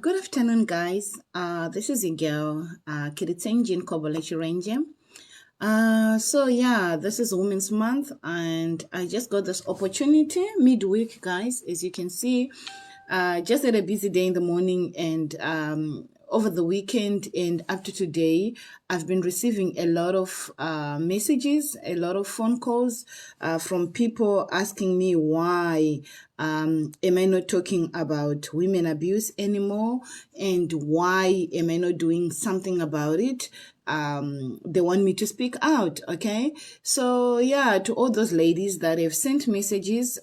Good afternoon, guys. This is your girl, Kiditseng Kobole Chirenje. This is Women's Month, and I just got this opportunity midweek, guys. As you can see, just had a busy day in the morning, and over the weekend and up to today, I've been receiving a lot of messages, a lot of phone calls from people asking me why am I not talking about women abuse anymore, and why am I not doing something about it. They want me to speak out. Okay, so yeah, to all those ladies that have sent messages,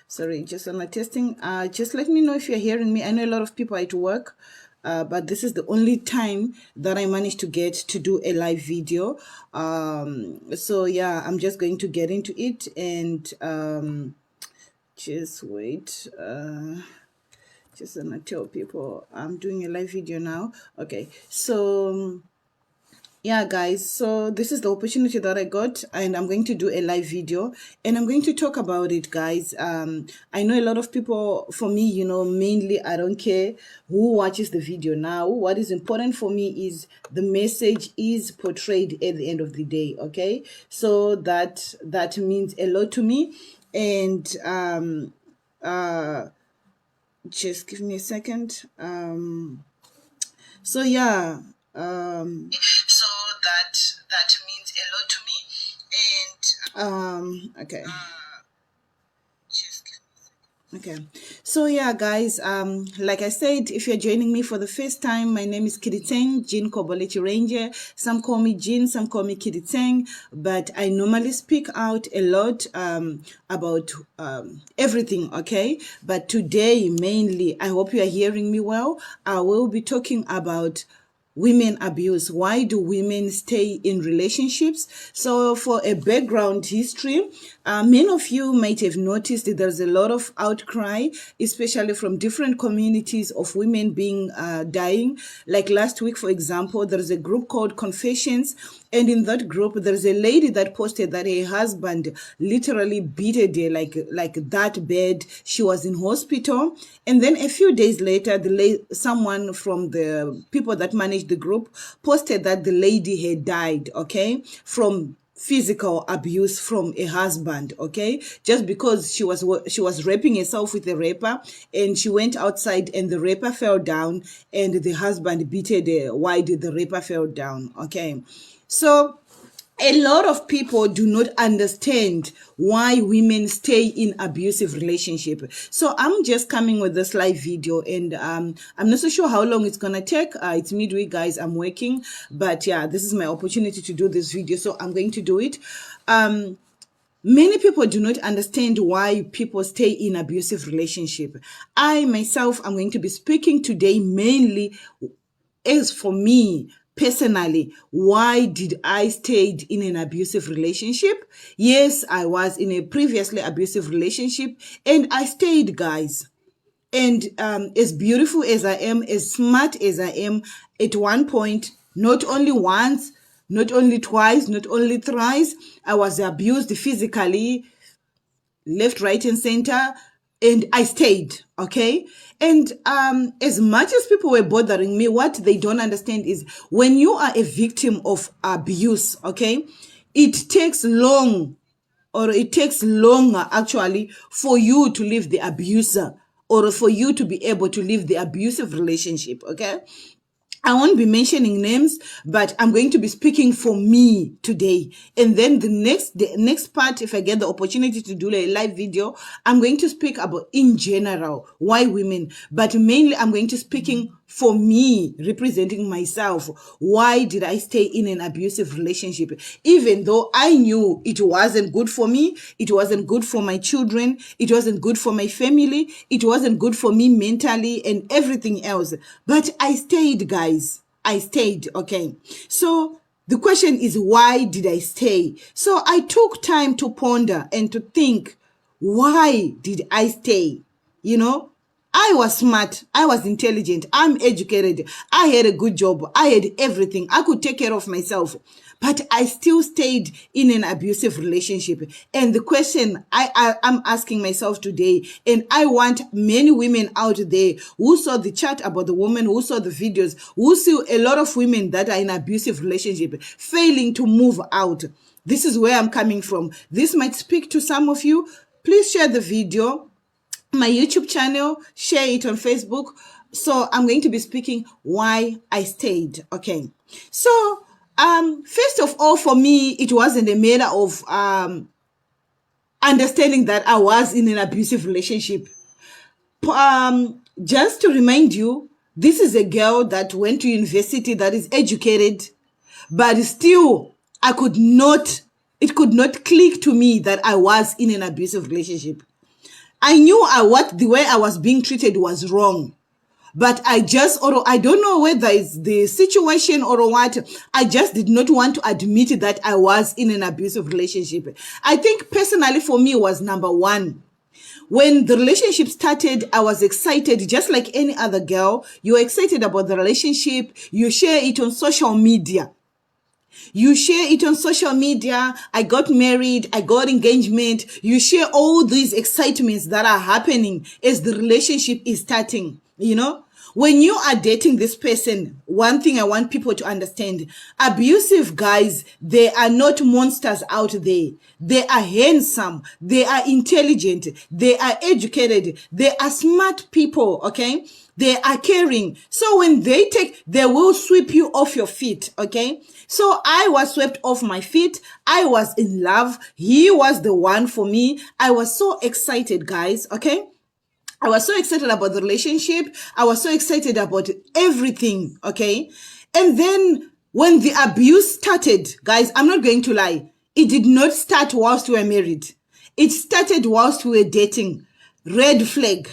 sorry, just on my testing, just let me know if you're hearing me. I know a lot of people are at work, but this is the only time that I managed to get to do a live video. So yeah, I'm just going to get into it, and just wait. Just gonna tell people I'm doing a live video now. Okay, so yeah, guys, so this is the opportunity that I got, and I'm going to do a live video, and I'm going to talk about it, guys. I know a lot of people, for me, mainly I don't care who watches the video now. What is important for me is the message is portrayed at the end of the day. Okay, so that means a lot to me. And just give me a second. So yeah, so that means a lot to me. And okay. Okay, so yeah, guys, like I said, if you're joining me for the first time, my name is Kiditseng Kobole Chirenje. Some call me Jin, some call me Kiditseng, but I normally speak out a lot about everything, okay? But today, mainly, I hope you are hearing me well. I will be talking about women abuse. Why do women stay in relationships? So for a background history, many of you might have noticed that there's a lot of outcry, especially from different communities, of women being dying. Like last week, for example, there's a group called Confessions, and in that group, there's a lady that posted that her husband literally beat her like that bad. She was in hospital, and then a few days later, someone from the people that managed the group posted that the lady had died, okay, from physical abuse from a husband, okay, just because she was raping herself with a rapper, and she went outside and the rapper fell down, and the husband beat her while the rapper fell down, okay. So a lot of people do not understand why women stay in abusive relationship. So I'm just coming with this live video, and I'm not so sure how long it's gonna take. It's midweek, guys. I'm working, but yeah, this is my opportunity to do this video, so I'm going to do it. Many people do not understand why people stay in abusive relationship. I myself am going to be speaking today mainly as for me personally. Why did I stayed in an abusive relationship? Yes, I was in a previously abusive relationship, and I stayed, guys. And as beautiful as I am, as smart as I am, at one point, not only once, not only twice, not only thrice, I was abused physically, left, right, and center, and I stayed, okay? And as much as people were bothering me, what they don't understand is when you are a victim of abuse, okay, it takes long, or it takes longer actually for you to leave the abuser, or for you to be able to leave the abusive relationship, okay? I won't be mentioning names, but I'm going to be speaking for me today. And then the next part, if I get the opportunity to do a live video, I'm going to speak about in general why women, but mainly I'm going to speaking for me, representing myself. Why did I stay in an abusive relationship? Even though I knew it wasn't good for me, it wasn't good for my children, it wasn't good for my family, it wasn't good for me mentally and everything else. But I stayed, guys. I stayed, okay? So the question is, why did I stay? So I took time to ponder and to think, why did I stay? I was smart. I was intelligent. I'm educated. I had a good job. I had everything. I could take care of myself. But I still stayed in an abusive relationship. And the question I'm asking myself today, and I want many women out there who saw the chat about the woman, who saw the videos, who see a lot of women that are in abusive relationship, failing to move out. This is where I'm coming from. This might speak to some of you. Please share the video, my YouTube channel, share it on Facebook. So I'm going to be speaking why I stayed. Okay. So, first of all, for me, it wasn't a matter of understanding that I was in an abusive relationship. Just to remind you, this is a girl that went to university, that is educated, but still, it could not click to me that I was in an abusive relationship. I knew the way I was being treated was wrong. But I don't know whether it's the situation or what, I just did not want to admit that I was in an abusive relationship. I think personally for me was number one. When the relationship started, I was excited, just like any other girl. You're excited about the relationship. You share it on social media. I got married, I got engagement. You share all these excitements that are happening as the relationship is starting, When you are dating this person, one thing I want people to understand, abusive guys, they are not monsters out there. They are handsome. They are intelligent. They are educated. They are smart people, okay? They are caring. So when they will sweep you off your feet, okay? So I was swept off my feet. I was in love. He was the one for me. I was so excited, guys, okay? I was so excited about the relationship. I was so excited about everything, okay? And then when the abuse started, guys, I'm not going to lie. It did not start whilst we were married. It started whilst we were dating. Red flag.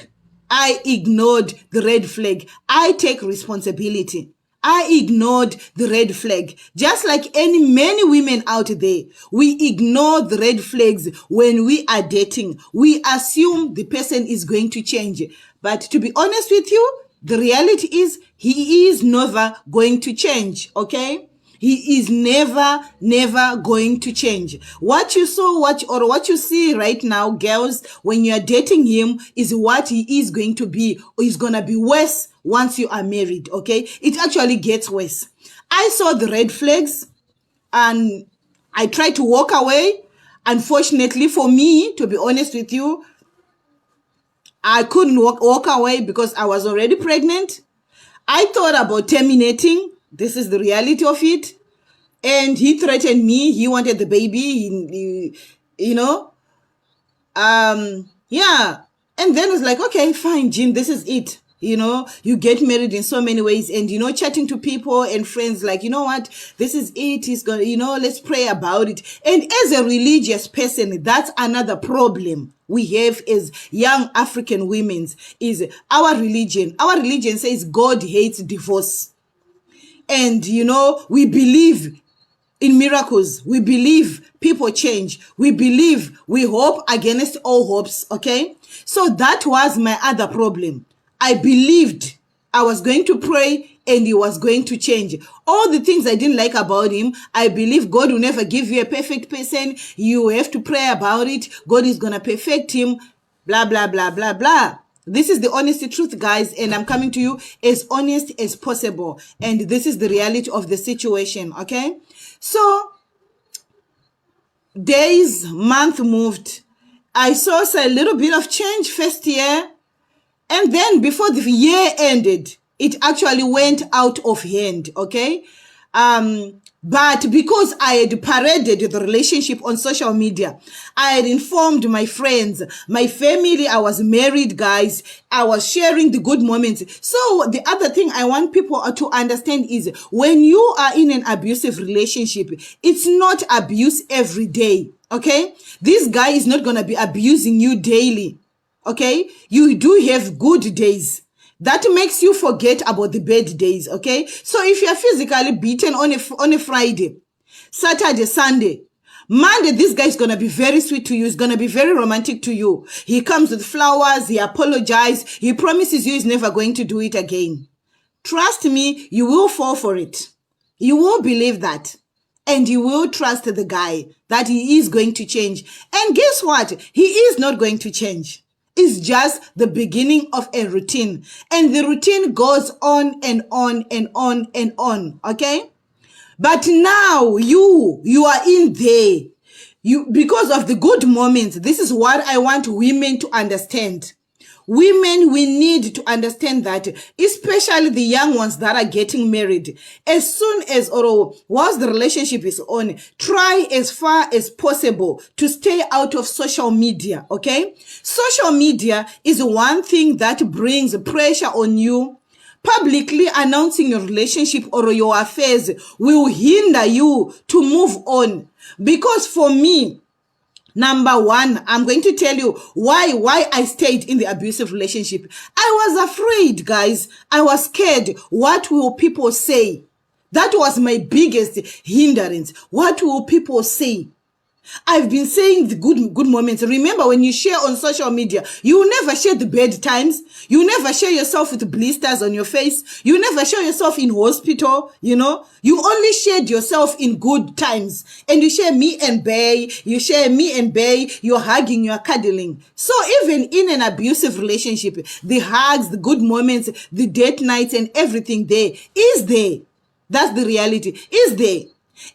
I ignored the red flag. I take responsibility. I ignored the red flag. Just like many women out there, we ignore the red flags when we are dating. We assume the person is going to change. But to be honest with you, the reality is he is never going to change, okay? He is never going to change. What you what you see right now, girls, when you are dating him is what he is going to be. He's going to be worse once you are married, okay? It actually gets worse. I saw the red flags and I tried to walk away. Unfortunately for me, to be honest with you, I couldn't walk away because I was already pregnant. I thought about terminating. This is the reality of it. And he threatened me. He wanted the baby, yeah. And then it was like, okay, fine, Jim, this is it. You get married in so many ways and, chatting to people and friends like, you know what, this is it. He's going to, let's pray about it. And as a religious person, that's another problem we have as young African women is our religion. Our religion says God hates divorce. And, we believe in miracles. We believe people change. We hope against all hopes, okay? So that was my other problem. I believed I was going to pray and he was going to change. All the things I didn't like about him, I believe God will never give you a perfect person. You have to pray about it. God is going to perfect him, blah, blah, blah, blah, blah. This is the honest truth, guys, and I'm coming to you as honest as possible. And this is the reality of the situation, okay? So, days, month moved. I saw a little bit of change first year. And then before the year ended, it actually went out of hand, okay? But because I had paraded the relationship on social media, I had informed my friends, my family, I was married, guys. I was sharing the good moments. So the other thing I want people to understand is when you are in an abusive relationship, it's not abuse every day, okay? This guy is not going to be abusing you daily, okay? You do have good days. That makes you forget about the bad days, okay? So if you're physically beaten on a Friday, Saturday, Sunday, Monday, this guy is going to be very sweet to you. He's going to be very romantic to you. He comes with flowers. He apologizes. He promises you he's never going to do it again. Trust me, you will fall for it. You will believe that. And you will trust the guy that he is going to change. And guess what? He is not going to change. It's just the beginning of a routine. And the routine goes on and on and on and on. Okay? But now you are in there. Because of the good moments, this is what I want women to understand. Women, we need to understand that, especially the young ones that are getting married, as soon as or once the relationship is on, try as far as possible to stay out of social media, okay? Social media is one thing that brings pressure on you. Publicly announcing your relationship or your affairs will hinder you to move on. Because for me, number one, I'm going to tell you why I stayed in the abusive relationship. I was afraid, guys. I was scared. What will people say? That was my biggest hindrance. What will people say? I've been saying the good moments. Remember, when you share on social media, you never share the bad times. You never share yourself with blisters on your face. You never show yourself in hospital, you know. You only shared yourself in good times. And you share me and Bay. You share me and Bay. You're hugging, you're cuddling. So even in an abusive relationship, the hugs, the good moments, the date nights and everything there is there. That's the reality. Is there.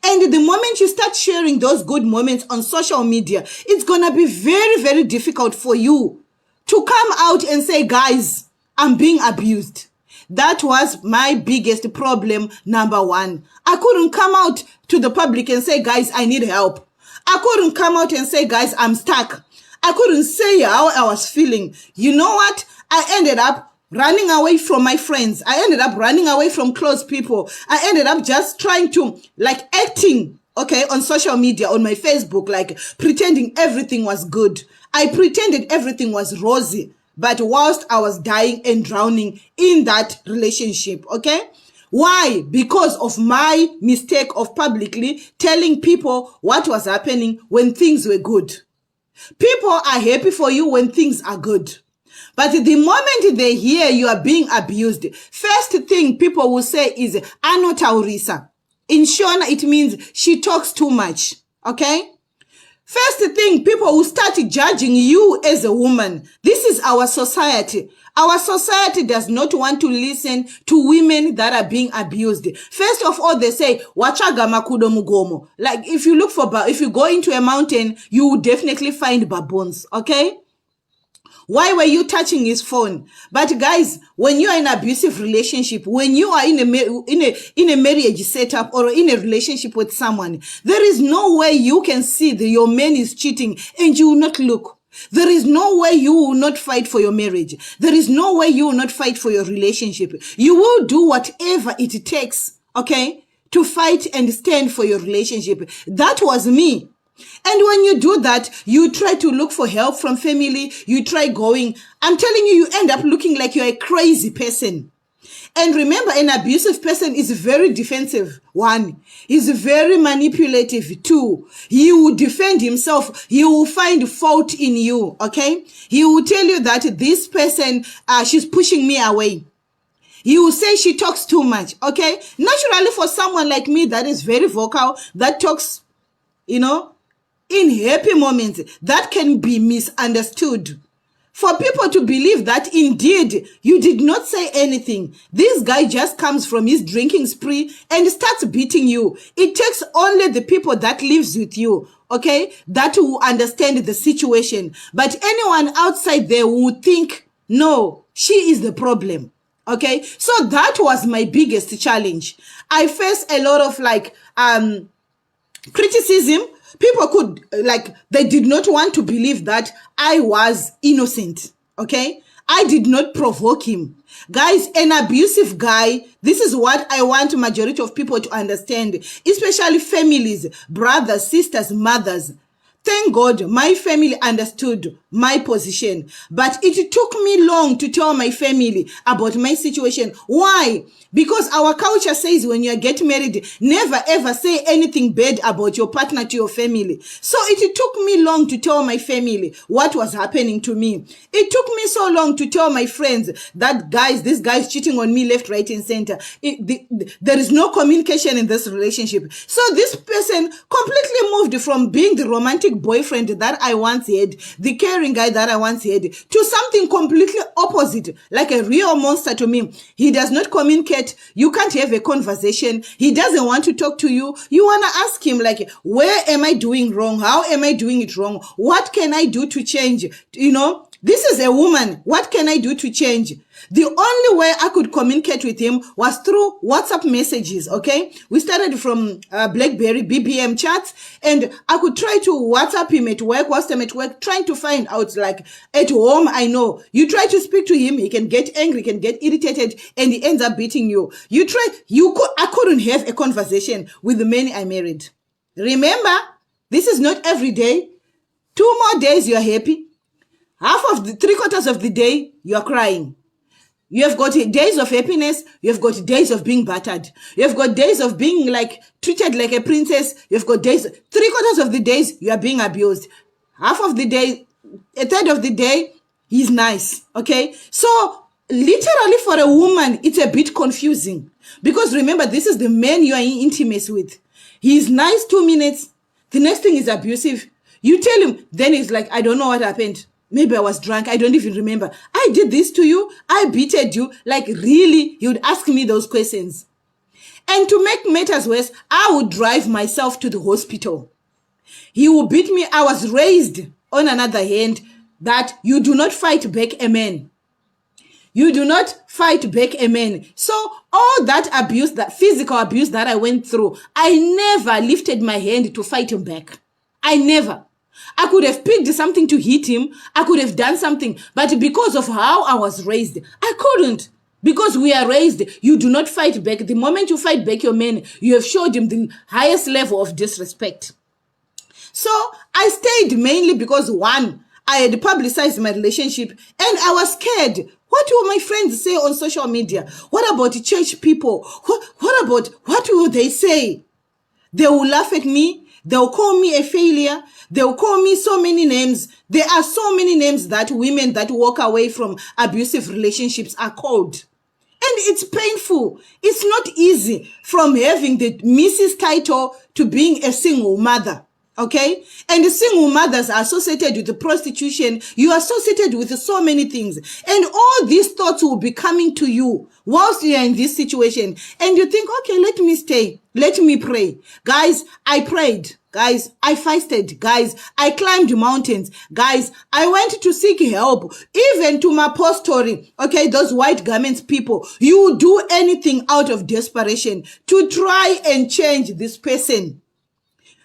And the moment you start sharing those good moments on social media, it's going to be very, very difficult for you to come out and say, guys, I'm being abused. That was my biggest problem, number one. I couldn't come out to the public and say, guys, I need help. I couldn't come out and say, guys, I'm stuck. I couldn't say how I was feeling. You know what? I ended up running away from my friends. I ended up running away from close people. I ended up just trying to, like, acting, okay, on social media, on my Facebook, like, pretending everything was good. I pretended everything was rosy, but whilst I was dying and drowning in that relationship, okay? Why? Because of my mistake of publicly telling people what was happening when things were good. People are happy for you when things are good. But the moment they hear you are being abused, first thing people will say is, anotaurisa. In Shona, it means she talks too much. Okay? First thing, people will start judging you as a woman. This is our society. Our society does not want to listen to women that are being abused. First of all, they say, wachaga makudo mugomo. Like, if you go into a mountain, you will definitely find baboons. Okay? Why were you touching his phone? But guys, when you are in an abusive relationship, when you are in a marriage setup or in a relationship with someone, there is no way you can see that your man is cheating and you will not look. There is no way you will not fight for your marriage. There is no way you will not fight for your relationship. You will do whatever it takes, okay, to fight and stand for your relationship. That was me. And when you do that, you try to look for help from family. You try going. I'm telling you, you end up looking like you're a crazy person. And remember, an abusive person is very defensive. One, he's very manipulative. Two, he will defend himself. He will find fault in you, okay? He will tell you that this person, she's pushing me away. He will say she talks too much, okay? Naturally, for someone like me that is very vocal, that talks, you know, in happy moments, that can be misunderstood. For people to believe that indeed you did not say anything, this guy just comes from his drinking spree and starts beating you. It takes only the people that lives with you, okay, that will understand the situation. But anyone outside there would think, no, she is the problem. Okay, so that was my biggest challenge. I faced a lot of criticism. People could, they did not want to believe that I was innocent, okay? I did not provoke him. Guys, an abusive guy, this is what I want majority of people to understand, especially families, brothers, sisters, mothers. Thank God my family understood my position, but it took me long to tell my family about my situation. Why? Because our culture says when you get married, never ever say anything bad about your partner to your family. So it took me long to tell my family what was happening to me. It took me so long to tell my friends that this guy's cheating on me left, right, and center. There is no communication in this relationship. So this person completely moved from being the romantic boyfriend that I once had, the caring guy that I once had, to something completely opposite, like a real monster to me. He does not communicate. You can't have a conversation. He doesn't want to talk to you. You want to ask him, like, where am I doing wrong? How am I doing it wrong? What can I do to change? This is a woman. What can I do to change? The only way I could communicate with him was through WhatsApp messages, okay? We started from BlackBerry BBM chats, and I could try to WhatsApp him at work, whilst I'm at work, trying to find out, like, at home, I know. You try to speak to him, he can get angry, he can get irritated, and he ends up beating you. I couldn't have a conversation with the man I married. Remember, this is not every day. 2 more days, you're happy. Three-quarters of the day, you're crying. You have got days of happiness. You have got days of being battered. You have got days of being treated like a princess. You have got days, 3/4 of the days, you are being abused. Half of the day, a third of the day, he's nice. Okay. So literally for a woman, it's a bit confusing, because remember, this is the man you are in intimacy with. He's nice 2 minutes. The next thing is abusive. You tell him, then he's like, I don't know what happened. Maybe I was drunk. I don't even remember. I did this to you. I beated you. Like, really? He would ask me those questions. And to make matters worse, I would drive myself to the hospital. He would beat me. I was raised, on another hand, that you do not fight back a man. You do not fight back a man. So all that abuse, that physical abuse that I went through, I never lifted my hand to fight him back. I never. I could have picked something to hit him. I could have done something. But because of how I was raised, I couldn't. Because we are raised, you do not fight back. The moment you fight back your man, you have showed him the highest level of disrespect. So I stayed mainly because, one, I had publicized my relationship and I was scared. What will my friends say on social media? What about church people? What will they say? They will laugh at me. They'll call me a failure. They'll call me so many names. There are so many names that women that walk away from abusive relationships are called. And it's painful. It's not easy from having the Mrs. title to being a single mother. Okay? And the single mothers are associated with the prostitution. You are associated with so many things. And all these thoughts will be coming to you whilst you are in this situation. And you think, okay, let me stay. Let me pray. Guys, I prayed. Guys, I fasted. Guys, I climbed mountains. Guys, I went to seek help. Even to my pastory. Okay, those white garments people. You do anything out of desperation to try and change this person.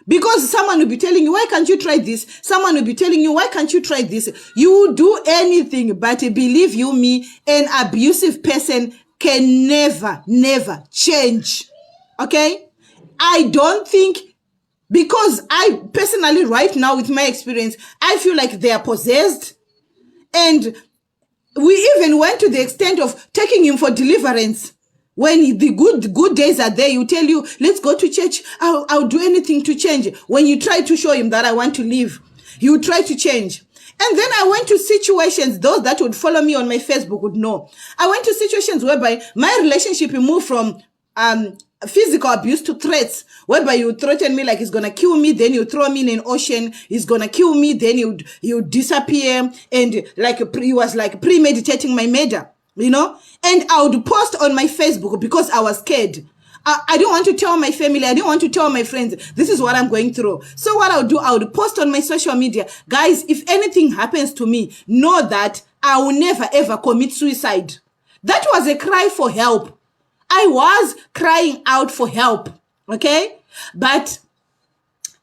Because someone will be telling you, why can't you try this? Someone will be telling you, why can't you try this? You do anything, but believe you me, an abusive person can never change. Okay? I don't think, because I personally right now with my experience, I feel like they are possessed. And we even went to the extent of taking him for deliverance. When the good days are there, you tell you, let's go to church. I'll do anything to change. When you try to show him that I want to leave, he would try to change. And then I went to situations, those that would follow me on my Facebook would know. I went to situations whereby my relationship moved from physical abuse to threats, whereby you threaten me like he's gonna kill me, then you throw me in an ocean, he's gonna kill me, then you disappear, and like he was like premeditating my murder. You know, and I would post on my Facebook because I was scared. I didn't want to tell my family. I didn't want to tell my friends. This is what I'm going through. So what I would do, I would post on my social media. Guys, if anything happens to me, know that I will never ever commit suicide. That was a cry for help. I was crying out for help. Okay? But,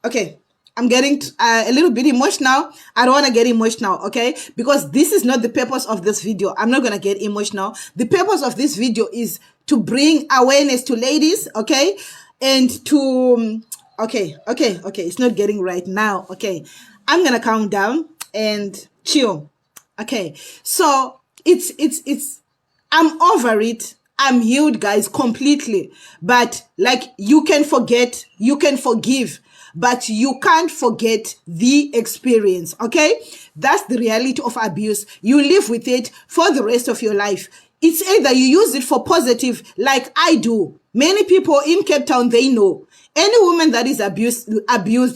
okay. I'm getting a little bit emotional. I don't want to get emotional, okay? Because this is not the purpose of this video. I'm not going to get emotional. The purpose of this video is to bring awareness to ladies, okay? And to, okay. It's not getting right now, okay? I'm gonna count down and chill. Okay, so it's I'm over it. I'm healed, guys, completely. But like, you can forget, you can forgive, but you can't forget the experience. Okay, that's the reality of abuse. You live with it for the rest of your life. It's either you use it for positive, like I do. Many people in Cape Town, they know. Any woman that is abused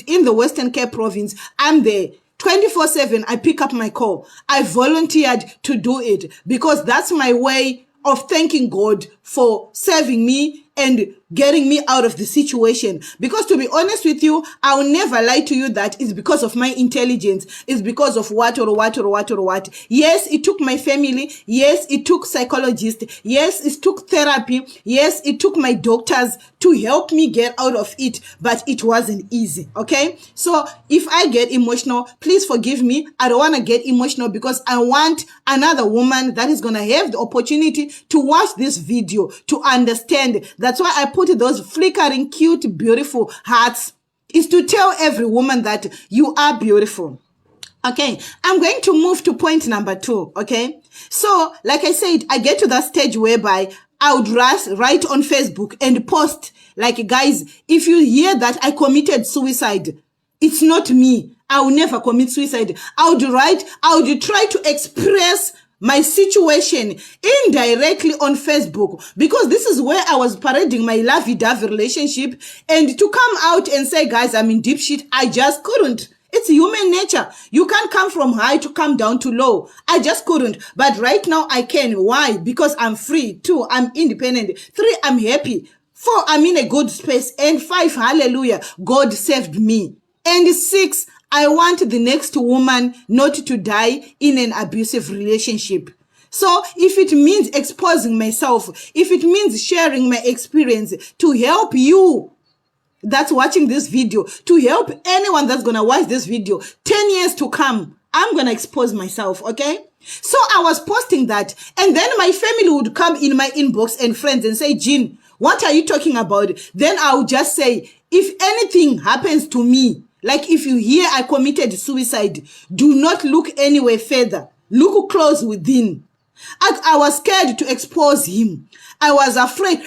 in the Western Cape province, I'm there. 24/7, I pick up my call. I volunteered to do it because that's my way of thanking God for saving me and getting me out of the situation. Because to be honest with you, I'll never lie to you that it's because of my intelligence. It's because of what or what or what or what. Yes, it took my family. Yes, it took psychologists. Yes, it took therapy. Yes, it took my doctors to help me get out of it. But it wasn't easy, okay? So if I get emotional, please forgive me. I don't want to get emotional because I want another woman that is going to have the opportunity to watch this video to understand. That's why I put those flickering, cute, beautiful hearts, is to tell every woman that you are beautiful. Okay, I'm going to move to point number 2. Okay, so like I said, I get to that stage whereby I would write on Facebook and post like, guys, if you hear that I committed suicide, it's not me. I will never commit suicide. I would try to express my situation indirectly on Facebook, because this is where I was parading my lovey-dovey relationship, and to come out and say, guys, I'm in deep shit, I just couldn't. It's human nature. You can't come from high to come down to low. I just couldn't. But right now I can. Why? Because I'm free. 2, I'm independent. 3, I'm happy. 4, I'm in a good space. And 5, hallelujah, God saved me. And 6, I want the next woman not to die in an abusive relationship. So if it means exposing myself, if it means sharing my experience to help you that's watching this video, to help anyone that's going to watch this video 10 years to come, I'm going to expose myself, okay? So I was posting that, and then my family would come in my inbox and friends and say, Jean, what are you talking about? Then I would just say, if anything happens to me, like if you hear I committed suicide, do not look anywhere further. Look close within. I was scared to expose him. I was afraid.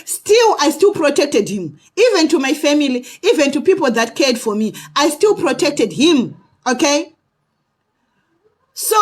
I still protected him. Even to my family, even to people that cared for me, I still protected him. Okay? So,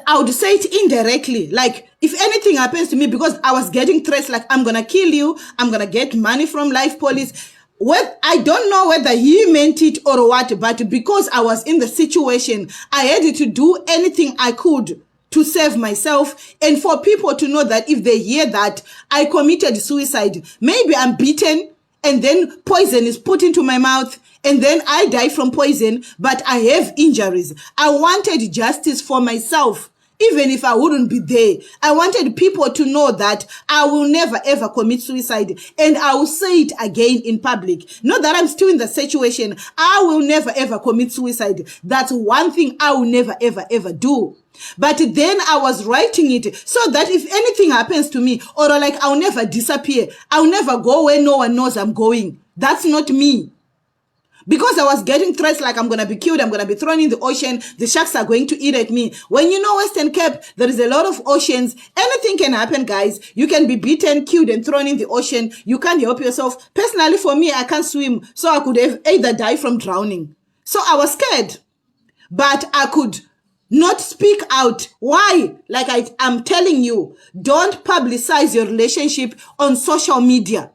I would say it indirectly. Like, if anything happens to me, because I was getting threats like, I'm going to kill you, I'm going to get money from Life Police. Well, I don't know whether he meant it or what, but because I was in the situation, I had to do anything I could to save myself, and for people to know that if they hear that I committed suicide, maybe I'm beaten and then poison is put into my mouth and then I die from poison, but I have injuries. I wanted justice for myself. Even if I wouldn't be there, I wanted people to know that I will never ever commit suicide, and I will say it again in public. Not that I'm still in the situation. I will never ever commit suicide. That's one thing I will never ever ever do. But then I was writing it so that if anything happens to me, or like I'll never disappear, I'll never go where no one knows I'm going. That's not me. Because I was getting threats like I'm going to be killed, I'm going to be thrown in the ocean, the sharks are going to eat at me. When you know Western Cape, there is a lot of oceans. Anything can happen, guys. You can be beaten, killed, and thrown in the ocean. You can't help yourself. Personally, for me, I can't swim, so I could have either die from drowning. So I was scared. But I could not speak out. Why? Like I'm telling you, don't publicize your relationship on social media.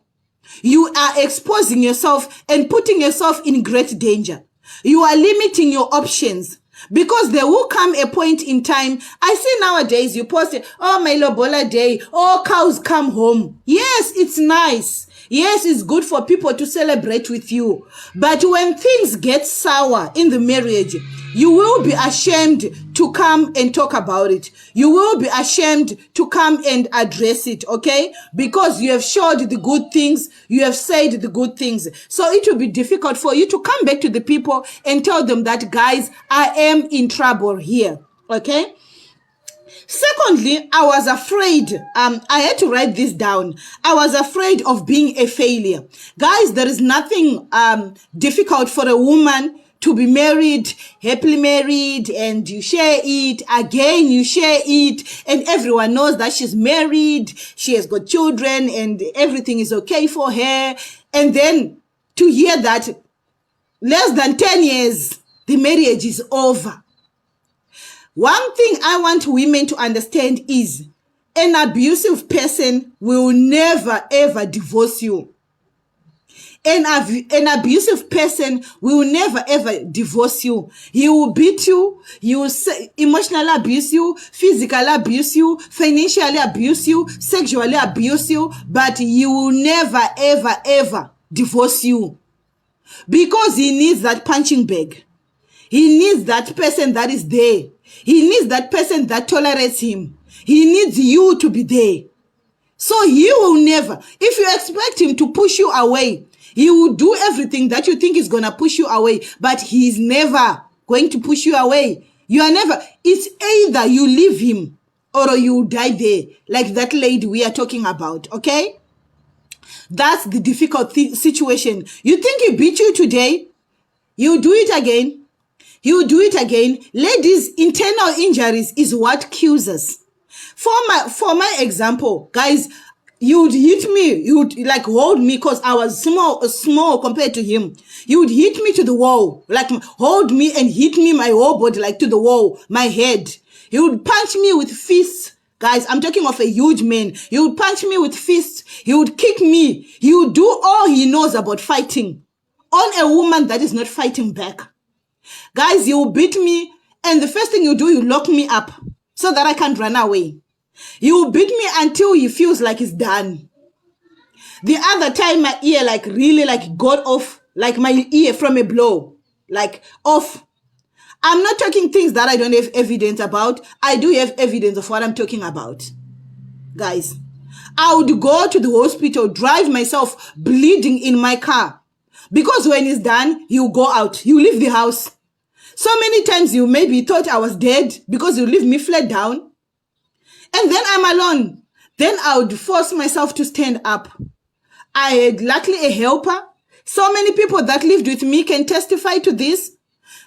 You are exposing yourself and putting yourself in great danger. You are limiting your options, because there will come a point in time. I see nowadays you post it, oh, my Lobola day, oh, cows come home. Yes, it's nice. Yes, it's good for people to celebrate with you. But when things get sour in the marriage, you will be ashamed to come and talk about it. You will be ashamed to come and address it, okay? Because you have showed the good things, you have said the good things. So it will be difficult for you to come back to the people and tell them that, guys, I am in trouble here, okay? Secondly, I was afraid. I had to write this down. I was afraid of being a failure. Guys, there is nothing difficult for a woman to be married, happily married, and you share it, again you share it, and everyone knows that she's married, she has got children, and everything is okay for her. And then to hear that less than 10 years, the marriage is over. One thing I want women to understand is an abusive person will never ever divorce you. An abusive person will never ever divorce you. He will beat you, he will emotionally abuse you, physically abuse you, financially abuse you, sexually abuse you, but he will never ever ever divorce you. Because he needs that punching bag. He needs that person that is there. He needs that person that tolerates him. He needs you to be there. So he will never, if you expect him to push you away, he will do everything that you think is going to push you away, but he's never going to push you away. You are never, it's either you leave him or you die there, like that lady we are talking about, okay? That's the difficult situation. You think he beat you today, you do it again, you do it again. Ladies, internal injuries is what kills us. For my example, guys, you would hit me, you would like hold me because I was small compared to him. You would hit me to the wall, like hold me and hit me my whole body like to the wall, my head. He would punch me with fists. Guys, I'm talking of a huge man. He would punch me with fists. He would kick me. He would do all he knows about fighting on a woman that is not fighting back. Guys, he will beat me, and the first thing you do, you lock me up so that I can't run away. He will beat me until he feels like it's done. The other time, my ear like really like got off, like my ear from a blow, like off. I'm not talking things that I don't have evidence about. I do have evidence of what I'm talking about. Guys, I would go to the hospital, drive myself bleeding in my car. Because when it's done, you go out, you leave the house. So many times you maybe thought I was dead because you leave me flat down. And then I'm alone. Then I would force myself to stand up. I had luckily a helper. So many people that lived with me can testify to this.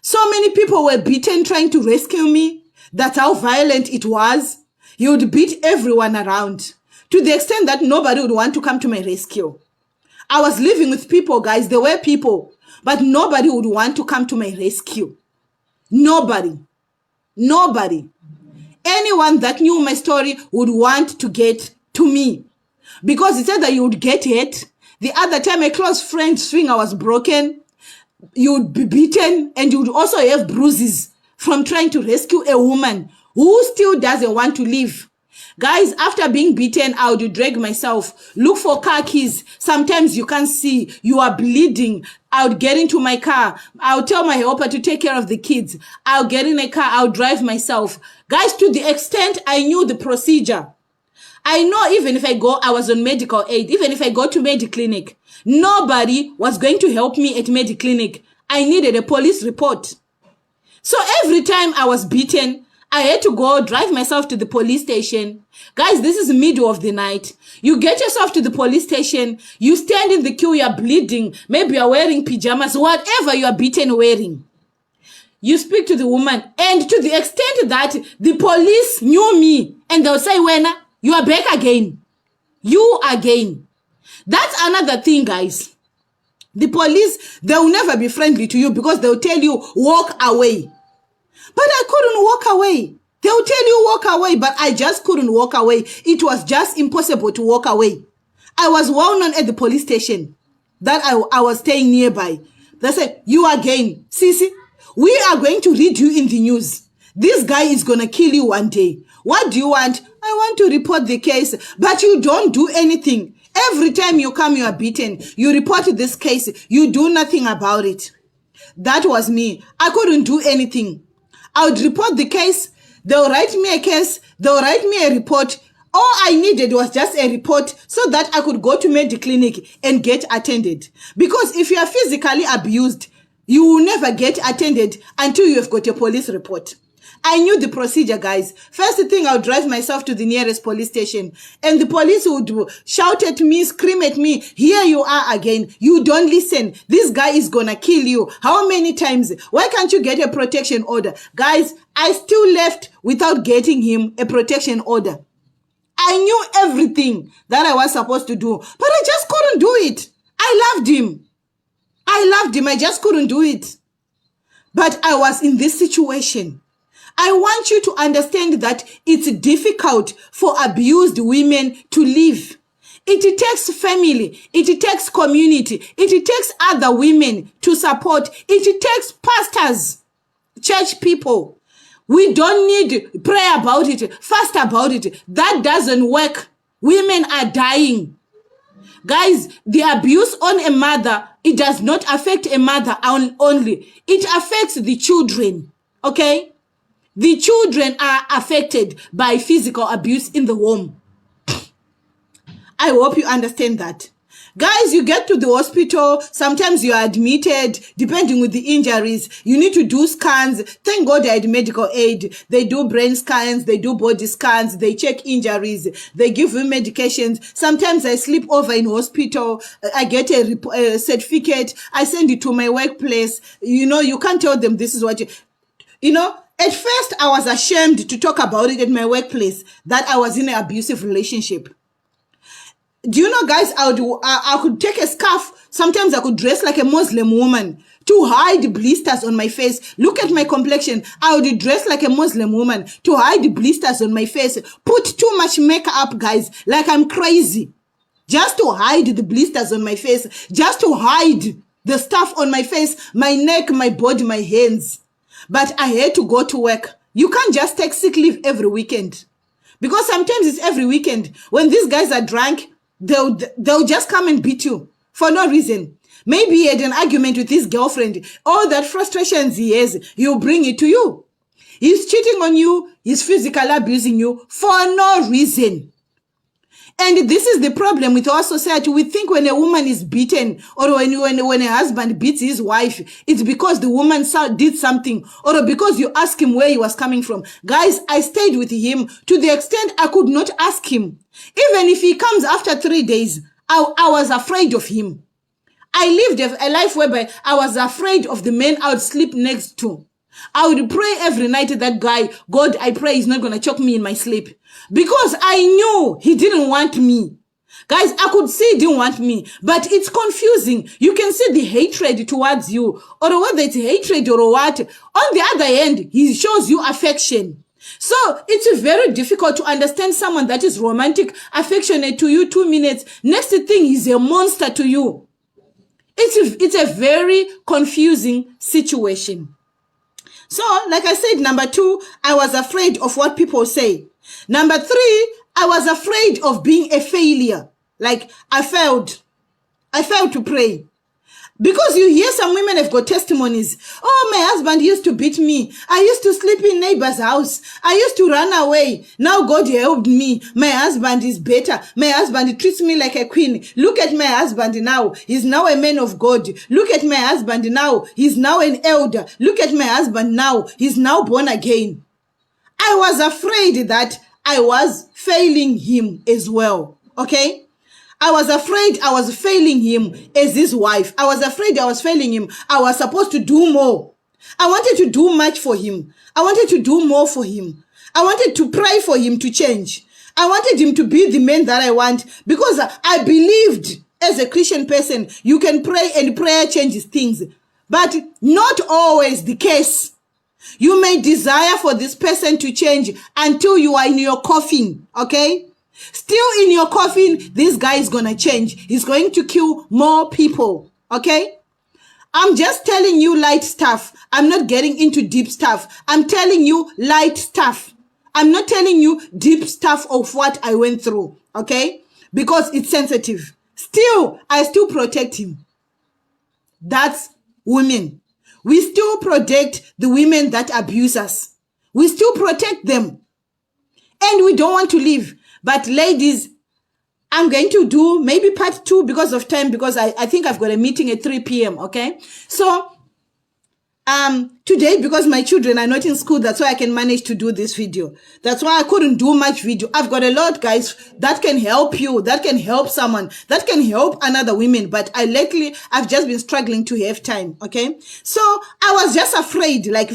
So many people were beaten trying to rescue me. That's how violent it was. You would beat everyone around to the extent that nobody would want to come to my rescue. I was living with people, guys. There were people, but nobody would want to come to my rescue. Nobody. Nobody. Anyone that knew my story would want to get to me because it said that you would get hit. The other time a close friend's finger was broken, you would be beaten, and you would also have bruises from trying to rescue a woman who still doesn't want to live. Guys, after being beaten, I would drag myself, look for car keys. Sometimes you can't see, you are bleeding. I would get into my car. I would tell my helper to take care of the kids. I'll get in a car. I'll drive myself. Guys, to the extent I knew the procedure. I know even if I was on medical aid, even if I go to Mediclinic, nobody was going to help me at Mediclinic. I needed a police report. So every time I was beaten, I had to go drive myself to the police station. Guys, this is the middle of the night. You get yourself to the police station. You stand in the queue. You're bleeding. Maybe you're wearing pajamas. Whatever you are beaten wearing. You speak to the woman. And to the extent that the police knew me. And they'll say, Wena, you are back again. You again. That's another thing, guys. The police, they'll never be friendly to you because they'll tell you, walk away. But I couldn't walk away. They'll tell you walk away, but I just couldn't walk away. It was just impossible to walk away. I was well known at the police station that I was staying nearby. They said, you again, Sisi, we are going to read you in the news. This guy is going to kill you one day. What do you want? I want to report the case, but you don't do anything. Every time you come, you are beaten. You report this case. You do nothing about it. That was me. I couldn't do anything. I would report the case. They'll write me a case. They'll write me a report. All I needed was just a report so that I could go to Mediclinic and get attended. Because if you are physically abused, you will never get attended until you have got a police report. I knew the procedure, guys. First thing, I'll drive myself to the nearest police station. And the police would shout at me, scream at me. Here you are again. You don't listen. This guy is gonna kill you. How many times? Why can't you get a protection order? Guys, I still left without getting him a protection order. I knew everything that I was supposed to do, but I just couldn't do it. I loved him. I just couldn't do it. But I was in this situation. I want you to understand that it's difficult for abused women to live. It takes family. It takes community. It takes other women to support. It takes pastors, church people. We don't need pray about it, fast about it. That doesn't work. Women are dying. Guys, the abuse on a mother, it does not affect a mother only. It affects the children, okay? The children are affected by physical abuse in the home. I hope you understand that. Guys, you get to the hospital, sometimes you are admitted, depending with the injuries. You need to do scans. Thank God I had medical aid. They do brain scans, they do body scans, they check injuries, they give you medications. Sometimes I sleep over in hospital. I get a certificate. I send it to my workplace. You know, you can't tell them this is what at first I was ashamed to talk about it at my workplace, that I was in an abusive relationship. Do you know, guys, I could take a scarf. Sometimes I could dress like a Muslim woman to hide blisters on my face. Look at my complexion. I would dress like a Muslim woman to hide blisters on my face. Put too much makeup, guys, like I'm crazy. Just to hide the blisters on my face. Just to hide the stuff on my face, my neck, my body, my hands. But I had to go to work. You can't just take sick leave every weekend. Because sometimes it's every weekend. When these guys are drunk, they'll just come and beat you for no reason. Maybe he had an argument with his girlfriend. All that frustrations he has, he'll bring it to you. He's cheating on you. He's physically abusing you for no reason. And this is the problem with our society. We think when a woman is beaten or when a husband beats his wife, it's because the woman did something or because you ask him where he was coming from. Guys, I stayed with him to the extent I could not ask him. Even if he comes after 3 days, I was afraid of him. I lived a life whereby I was afraid of the men I would sleep next to. I would pray every night to that guy, God, I pray he's not going to choke me in my sleep. Because I knew he didn't want me. Guys, I could see he didn't want me, but it's confusing. You can see the hatred towards you, or whether it's hatred or what. On the other hand, he shows you affection. So it's very difficult to understand someone that is romantic, affectionate to you 2 minutes. Next thing, he's a monster to you. It's a very confusing situation. So, like I said, number 2, I was afraid of what people say. Number 3, I was afraid of being a failure. Like, I failed to pray. Because you hear some women have got testimonies. Oh, my husband used to beat me. I used to sleep in neighbor's house. I used to run away. Now God helped me. My husband is better. My husband treats me like a queen. Look at my husband now. He's now a man of God. Look at my husband now. He's now an elder. Look at my husband now. He's now born again. I was afraid that I was failing him as well. Okay? I was afraid I was failing him as his wife. I was afraid I was failing him. I was supposed to do more. I wanted to do much for him. I wanted to do more for him. I wanted to pray for him to change. I wanted him to be the man that I want because I believed as a Christian person, you can pray and prayer changes things. But not always the case. You may desire for this person to change until you are in your coffin, okay? Still in your coffin, this guy is going to change. He's going to kill more people, okay? I'm just telling you light stuff. I'm not getting into deep stuff. I'm telling you light stuff. I'm not telling you deep stuff of what I went through, okay? Because it's sensitive. Still, I still protect him. That's women. We still protect the women that abuse us. We still protect them. And we don't want to leave. But ladies, I'm going to do maybe part 2 because of time, because I think I've got a meeting at 3 p.m., okay? So Today, because my children are not in school, that's why I can manage to do this video. That's why I couldn't do much video. I've got a lot, guys, that can help you, that can help someone, that can help another women. But I've just been struggling to have time. Okay. So I was just afraid, like,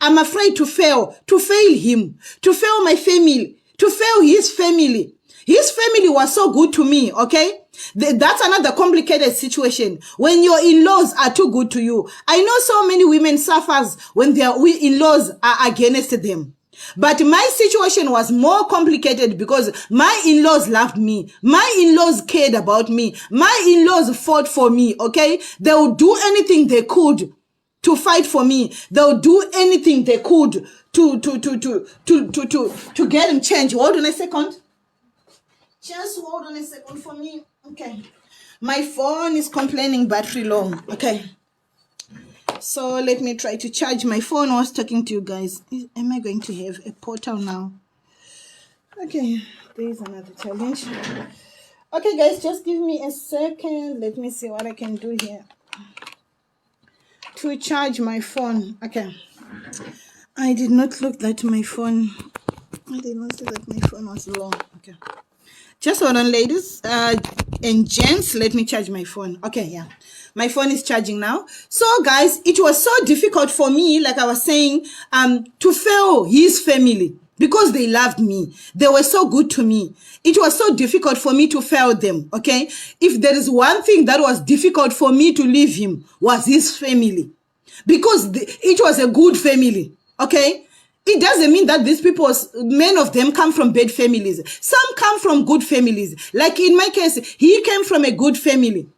I'm afraid to fail him, to fail my family, to fail his family. His family was so good to me, okay? That's another complicated situation. When your in-laws are too good to you. I know so many women suffers when their in-laws are against them. But my situation was more complicated because my in-laws loved me. My in-laws cared about me. My in-laws fought for me, okay? They would do anything they could to fight for me. They'll do anything they could to get him changed. Hold on a second. Just hold on a second for me. Okay. My phone is complaining battery low. Okay. So let me try to charge my phone. I was talking to you guys. Am I going to have a portal now? Okay. There is another challenge. Okay, guys, just give me a second. Let me see what I can do here to charge my phone. Okay. I did not look that my phone. I did not see that my phone was low. Okay. Just hold on, ladies and gents. Let me charge my phone. Okay, yeah. My phone is charging now. So, guys, it was so difficult for me, like I was saying, to fail his family because they loved me. They were so good to me. It was so difficult for me to fail them, okay? If there is one thing that was difficult for me to leave him was his family because it was a good family, okay? It doesn't mean that these people, many of them come from bad families. Some come from good families. Like in my case, he came from a good family.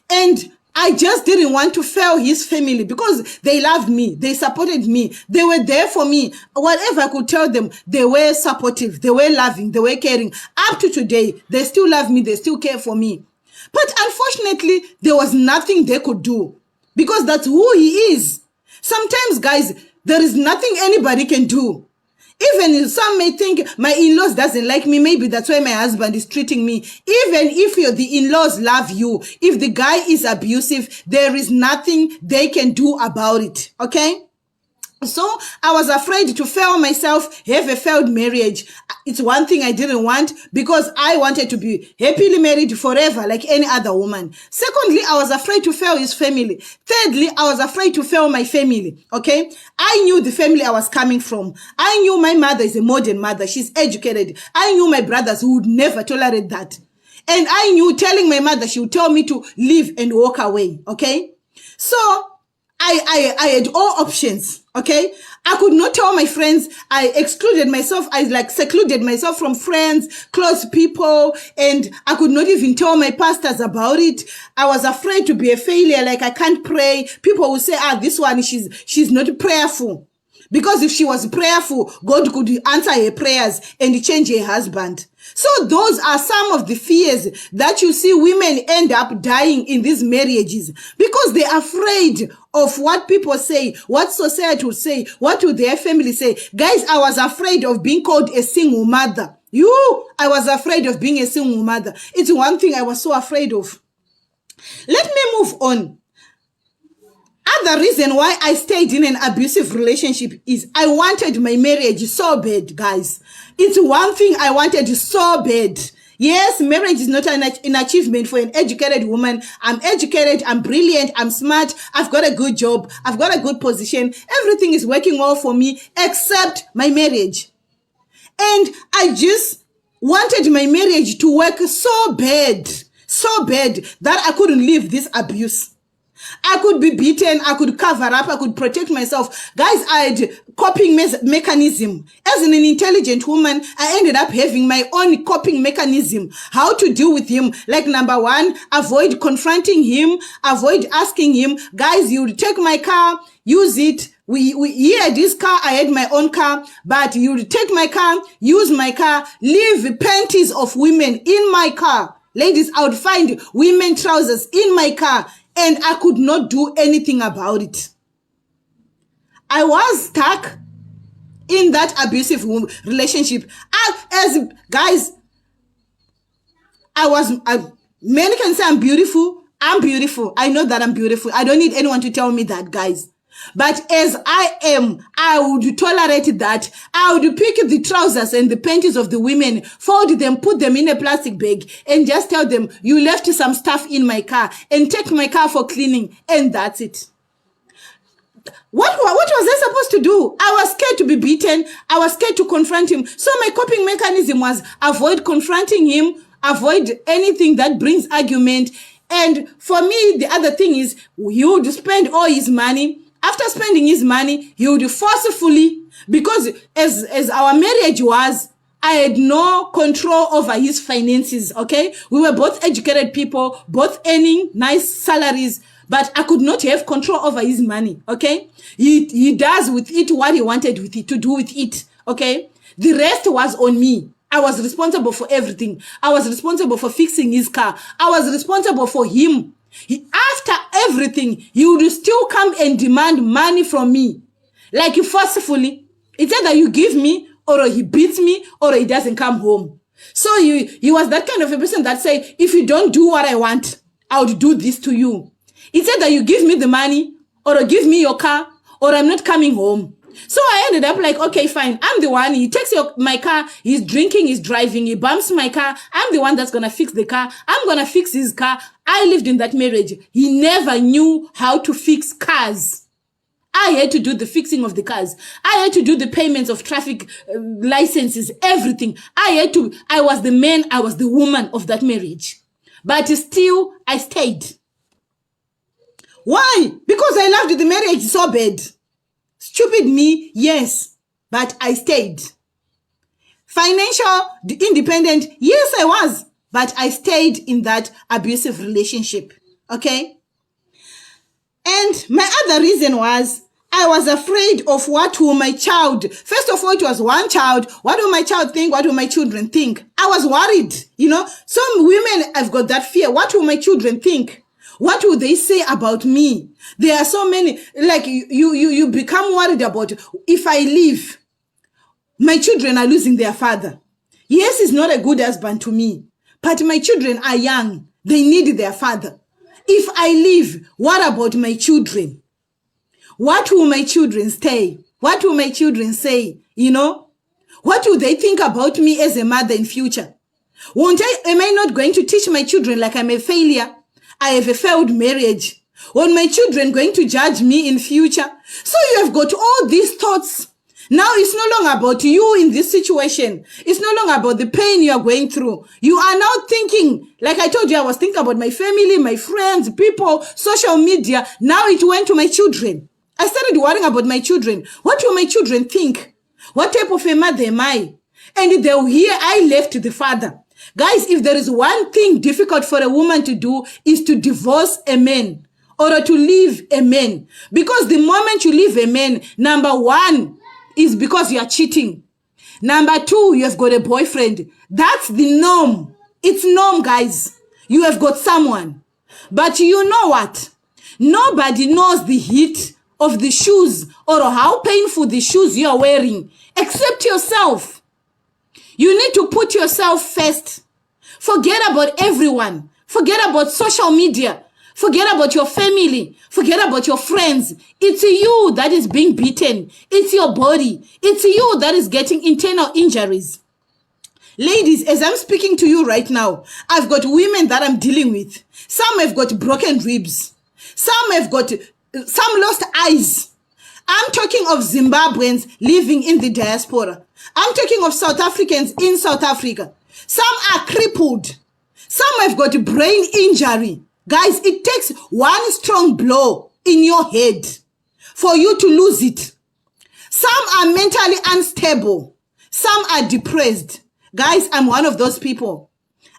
And I just didn't want to fail his family because they loved me. They supported me. They were there for me. Whatever I could tell them, they were supportive. They were loving. They were caring. Up to today, they still love me. They still care for me. But unfortunately, there was nothing they could do because that's who he is. Sometimes, guys, there is nothing anybody can do. Even if some may think my in-laws doesn't like me, maybe that's why my husband is treating me. Even if the in-laws love you, if the guy is abusive, there is nothing they can do about it. Okay? So I was afraid to fail myself, have a failed marriage. It's one thing I didn't want because I wanted to be happily married forever like any other woman. Secondly, I was afraid to fail his family. Thirdly, I was afraid to fail my family. Okay. I knew the family I was coming from. I knew my mother is a modern mother. She's educated. I knew my brothers who would never tolerate that. And I knew telling my mother, she would tell me to leave and walk away. Okay. So I had all options, okay? I could not tell my friends. I excluded myself. I secluded myself from friends, close people, and I could not even tell my pastors about it. I was afraid to be a failure, like I can't pray. People will say, this one, she's not prayerful. Because if she was prayerful, God could answer her prayers and change her husband. So those are some of the fears that you see women end up dying in these marriages because they're afraid of what people say, what society will say, what will their family say. Guys, I was afraid of being called a single mother. I was afraid of being a single mother. It's one thing I was so afraid of. Let me move on. Other reason why I stayed in an abusive relationship is I wanted my marriage so bad, guys. It's one thing I wanted so bad. Yes, marriage is not an achievement for an educated woman. I'm educated, I'm brilliant, I'm smart, I've got a good job, I've got a good position. Everything is working well for me except my marriage. And I just wanted my marriage to work so bad that I couldn't leave this abuse. I could be beaten, I could cover up, I could protect myself. Guys, I had coping mechanism. As an intelligent woman, I ended up having my own coping mechanism. How to deal with him. Like number one, avoid confronting him, avoid asking him, guys, you take my car, use it. He had this car, I had my own car, but you take my car, use my car, leave panties of women in my car. Ladies, I would find women trousers in my car. And I could not do anything about it. I was stuck in that abusive relationship. Guys, many can say I'm beautiful. I'm beautiful. I know that I'm beautiful. I don't need anyone to tell me that, guys. But as I am, I would tolerate that. I would pick the trousers and the panties of the women, fold them, put them in a plastic bag, and just tell them, you left some stuff in my car, and take my car for cleaning, and that's it. What was I supposed to do? I was scared to be beaten. I was scared to confront him. So my coping mechanism was avoid confronting him, avoid anything that brings argument. And for me, the other thing is he would spend all his money. After spending his money, he would forcefully, because as our marriage was, I had no control over his finances, okay? We were both educated people, both earning nice salaries, but I could not have control over his money, okay? He does with it what he wanted with it, to do with it, okay? The rest was on me. I was responsible for everything. I was responsible for fixing his car. I was responsible for him. After everything, he would still come and demand money from me. Like forcefully. It's either you give me, or he beats me, or he doesn't come home. So he was that kind of a person that said, if you don't do what I want, I would do this to you. It's either you give me the money, or give me your car, or I'm not coming home. So I ended up like, okay, fine. I'm the one. He takes my car. He's drinking, he's driving. He bumps my car. I'm the one that's going to fix the car. I'm going to fix his car. I lived in that marriage. He never knew how to fix cars. I had to do the fixing of the cars. I had to do the payments of traffic licenses, everything. I was the man, I was the woman of that marriage. But still, I stayed. Why? Because I loved the marriage so bad. Stupid me, yes, but I stayed. Financial independent, yes, I was, but I stayed in that abusive relationship, okay? And my other reason was I was afraid of what will my child, first of all, it was one child. What will my child think? What will my children think? I was worried, you know. Some women have got that fear. What will my children think? What will they say about me? There are so many, like you become worried about if I leave, my children are losing their father. Yes, he's not a good husband to me, but my children are young. They need their father. If I leave, what about my children? What will my children say? What will my children say? You know, what will they think about me as a mother in future? Am I not going to teach my children like I'm a failure? I have a failed marriage. When my children going to judge me in future? So you have got all these thoughts. Now it's no longer about you in this situation. It's no longer about the pain you are going through. You are now thinking, like I told you, I was thinking about my family, my friends, people, social media. Now it went to my children. I started worrying about my children. What will my children think? What type of a mother am I? And they'll hear I left the father. Guys, if there is one thing difficult for a woman to do is to divorce a man or to leave a man. Because the moment you leave a man, number one is because you are cheating. Number two, you have got a boyfriend. That's the norm. It's norm, guys. You have got someone. But you know what? Nobody knows the heat of the shoes or how painful the shoes you are wearing except yourself. You need to put yourself first. Forget about everyone. Forget about social media. Forget about your family. Forget about your friends. It's you that is being beaten. It's your body. It's you that is getting internal injuries. Ladies, as I'm speaking to you right now, I've got women that I'm dealing with. Some have got broken ribs. Some lost eyes. I'm talking of Zimbabweans living in the diaspora. I'm talking of South Africans in South Africa. Some are crippled. Some have got brain injury. Guys, it takes one strong blow in your head for you to lose it. Some are mentally unstable. Some are depressed. Guys, I'm one of those people.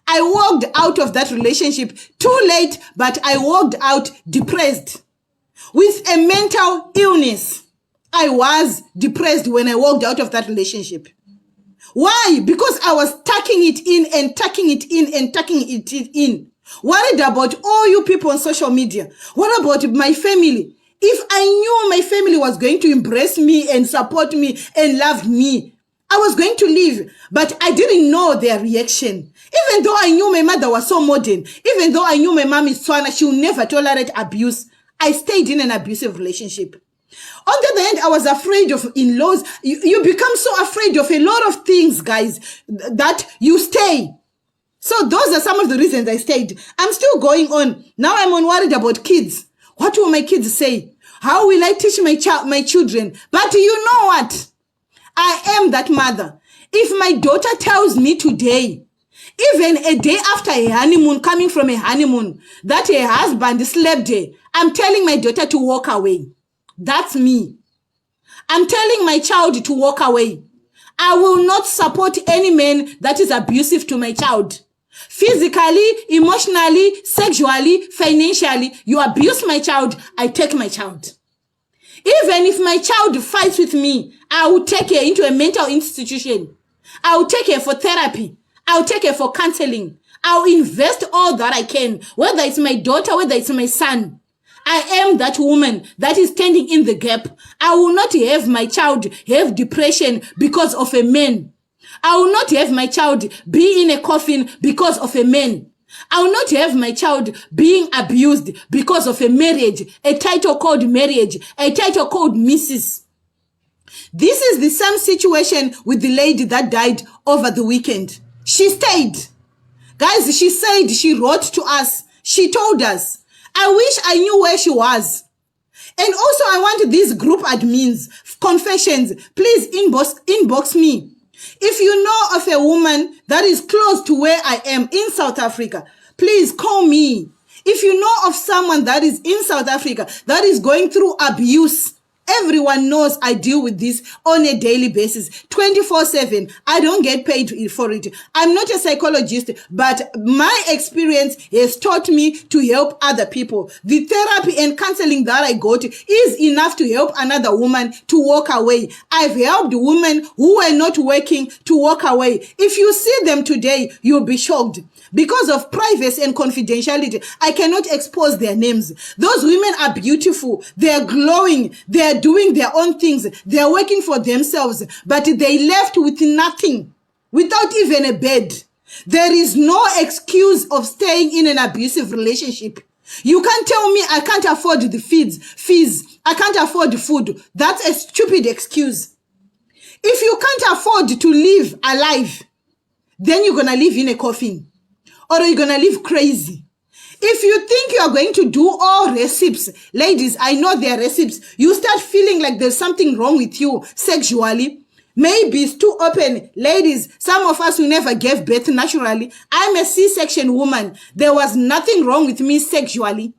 I walked out of that relationship too late, but I walked out depressed with a mental illness. I was depressed when I walked out of that relationship. Why? Because I was tucking it in and tucking it in and tucking it in. Worried about all you people on social media. What about my family? If I knew my family was going to embrace me and support me and love me, I was going to leave. But I didn't know their reaction. Even though I knew my mother was so modern, even though I knew my mom is Tswana, she will never tolerate abuse, I stayed in an abusive relationship. On the other hand, I was afraid of in-laws. You become so afraid of a lot of things, guys, that you stay. So those are some of the reasons I stayed. I'm still going on. Now I'm worried about kids. What will my kids say? How will I teach my children? But you know what? I am that mother. If my daughter tells me today, even a day after a honeymoon, coming from a honeymoon, that her husband slept there, I'm telling my daughter to walk away. That's me. I'm telling my child to walk away. I will not support any man that is abusive to my child. Physically, emotionally, sexually, financially, you abuse my child, I take my child. Even if my child fights with me, I will take her into a mental institution. I will take her for therapy. I will take her for counseling. I will invest all that I can, whether it's my daughter, whether it's my son. I am that woman that is standing in the gap. I will not have my child have depression because of a man. I will not have my child be in a coffin because of a man. I will not have my child being abused because of a marriage, a title called marriage, a title called Mrs. This is the same situation with the lady that died over the weekend. She stayed. Guys, she said, she wrote to us. She told us, I wish I knew where she was. And also I want these group admins, confessions, please inbox me. If you know of a woman that is close to where I am in South Africa, please call me. If you know of someone that is in South Africa that is going through abuse, everyone knows I deal with this on a daily basis, 24/7. I don't get paid for it. I'm not a psychologist, but my experience has taught me to help other people. The therapy and counseling that I got is enough to help another woman to walk away. I've helped women who were not working to walk away. If you see them today, you'll be shocked. Because of privacy and confidentiality, I cannot expose their names. Those women are beautiful. They are glowing. They are doing their own things. They are working for themselves. But they left with nothing, without even a bed. There is no excuse of staying in an abusive relationship. You can't tell me I can't afford the fees. I can't afford the food. That's a stupid excuse. If you can't afford to live alive, then you're going to live in a coffin. Or you're going to live crazy. If you think you are going to do all recipes, ladies, I know there are recipes. You start feeling like there's something wrong with you sexually. Maybe it's too open. Ladies, some of us who never gave birth naturally. I'm a C-section woman. There was nothing wrong with me sexually.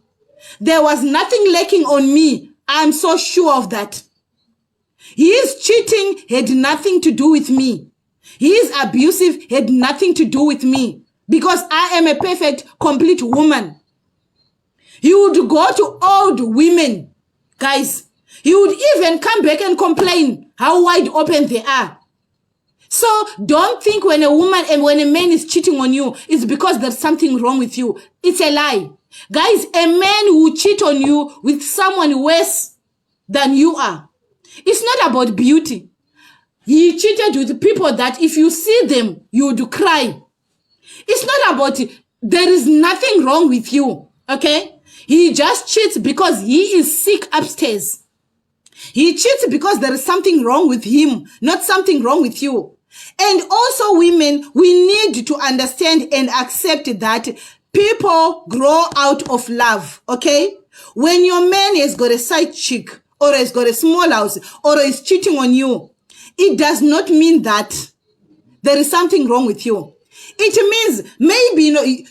There was nothing lacking on me. I'm so sure of that. His cheating had nothing to do with me. His abusive had nothing to do with me. Because I am a perfect, complete woman. He would go to old women, guys. He would even come back and complain how wide open they are. So don't think when a woman and when a man is cheating on you, it's because there's something wrong with you. It's a lie. Guys, a man who cheat on you with someone worse than you are. It's not about beauty. He cheated with people that if you see them, you would cry. It's not about it. There is nothing wrong with you, okay? He just cheats because he is sick upstairs. He cheats because there is something wrong with him, not something wrong with you. And also women, we need to understand and accept that people grow out of love, okay? When your man has got a side chick or has got a small house or is cheating on you, it does not mean that there is something wrong with you. It means maybe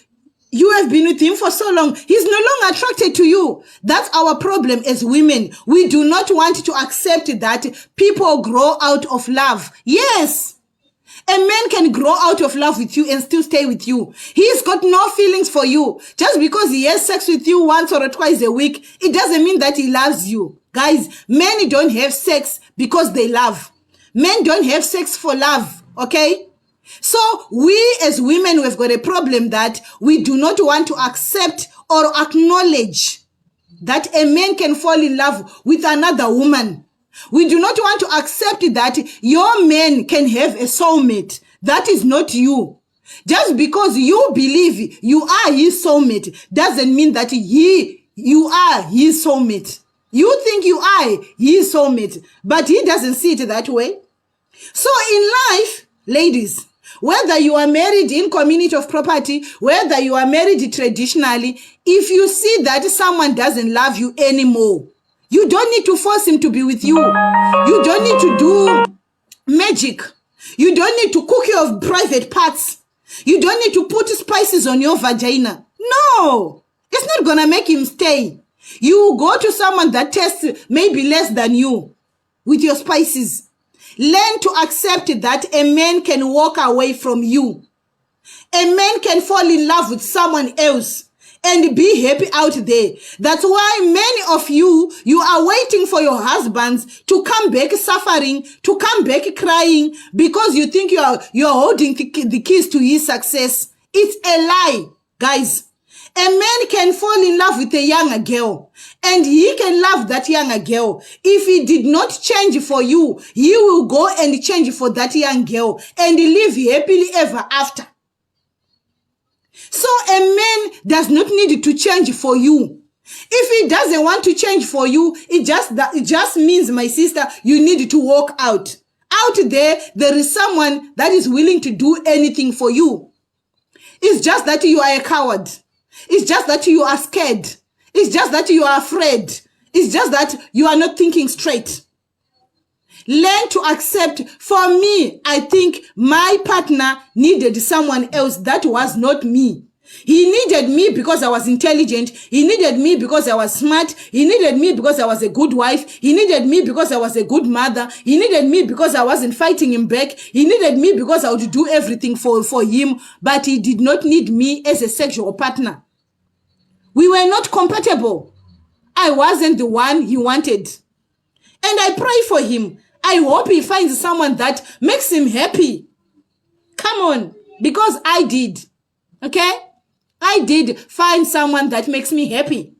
you have been with him for so long. He's no longer attracted to you. That's our problem as women. We do not want to accept that people grow out of love. Yes, a man can grow out of love with you and still stay with you. He's got no feelings for you. Just because he has sex with you once or twice a week, it doesn't mean that he loves you. Guys, men don't have sex because they love. Men don't have sex for love, okay? So we as women, we've got a problem that we do not want to accept or acknowledge that a man can fall in love with another woman. We do not want to accept that your man can have a soulmate. That is not you. Just because you believe you are his soulmate doesn't mean that you are his soulmate. You think you are his soulmate, but he doesn't see it that way. So in life, ladies, whether you are married in community of property, whether you are married traditionally, if you see that someone doesn't love you anymore, you don't need to force him to be with you. You don't need to do magic. You don't need to cook your private parts. You don't need to put spices on your vagina. No, it's not gonna make him stay. You go to someone that tastes maybe less than you with your spices. Learn to accept that a man can walk away from you. A man can fall in love with someone else and be happy out there. That's why many of you are waiting for your husbands to come back suffering, to come back crying, because you think you're holding the keys to his success. It's a lie, guys. A man can fall in love with a younger girl, and he can love that younger girl. If he did not change for you, he will go and change for that young girl and live happily ever after. So a man does not need to change for you. If he doesn't want to change for you, it just means, my sister, you need to walk out. Out there is someone that is willing to do anything for you. It's just that you are a coward. It's just that you are scared. It's just that you are afraid. It's just that you are not thinking straight. Learn to accept. For me, I think my partner needed someone else that was not me. He needed me because I was intelligent. He needed me because I was smart. He needed me because I was a good wife. He needed me because I was a good mother. He needed me because I wasn't fighting him back. He needed me because I would do everything for him. But he did not need me as a sexual partner. We were not compatible. I wasn't the one he wanted. And I pray for him. I hope he finds someone that makes him happy. Come on. Because I did. Okay? I did find someone that makes me happy.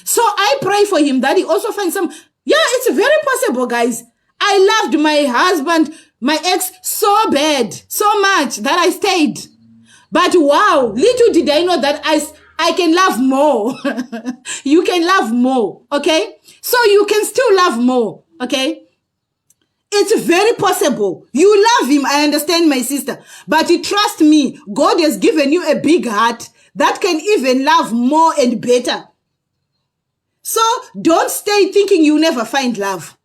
So I pray for him that he also finds some. Yeah, it's very possible, guys. I loved my husband, my ex, so bad, so much that I stayed. But wow, little did I know that I can love more. You can love more, okay? So you can still love more, okay? It's very possible. You love him, I understand, my sister. But trust me, God has given you a big heart that can even love more and better. So don't stay thinking you never find love.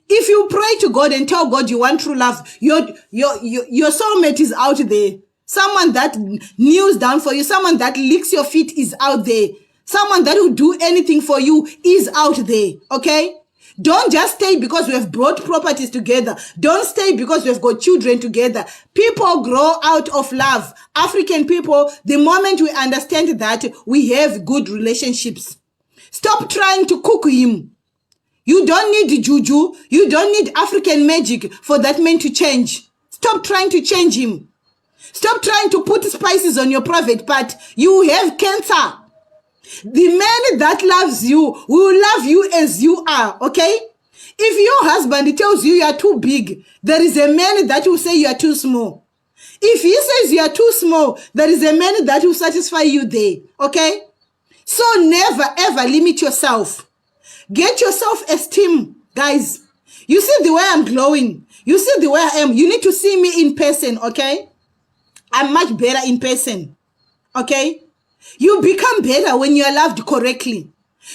If you pray to God and tell God you want true love, your soulmate is out there. Someone that kneels down for you, someone that licks your feet is out there. Someone that will do anything for you is out there, okay? Don't just stay because we have brought properties together. Don't stay because we have got children together. People grow out of love. African people, the moment we understand that, we have good relationships. Stop trying to cook him. You don't need juju. You don't need African magic for that man to change. Stop trying to change him. Stop trying to put spices on your private part. You have cancer. The man that loves you will love you as you are, okay? If your husband tells you are too big, there is a man that will say you are too small. If he says you are too small, there is a man that will satisfy you there, okay? So never ever limit yourself. Get your self-esteem, guys. You see the way I'm glowing. You see the way I am. You need to see me in person, okay? I'm much better in person, okay? You become better when you are loved correctly.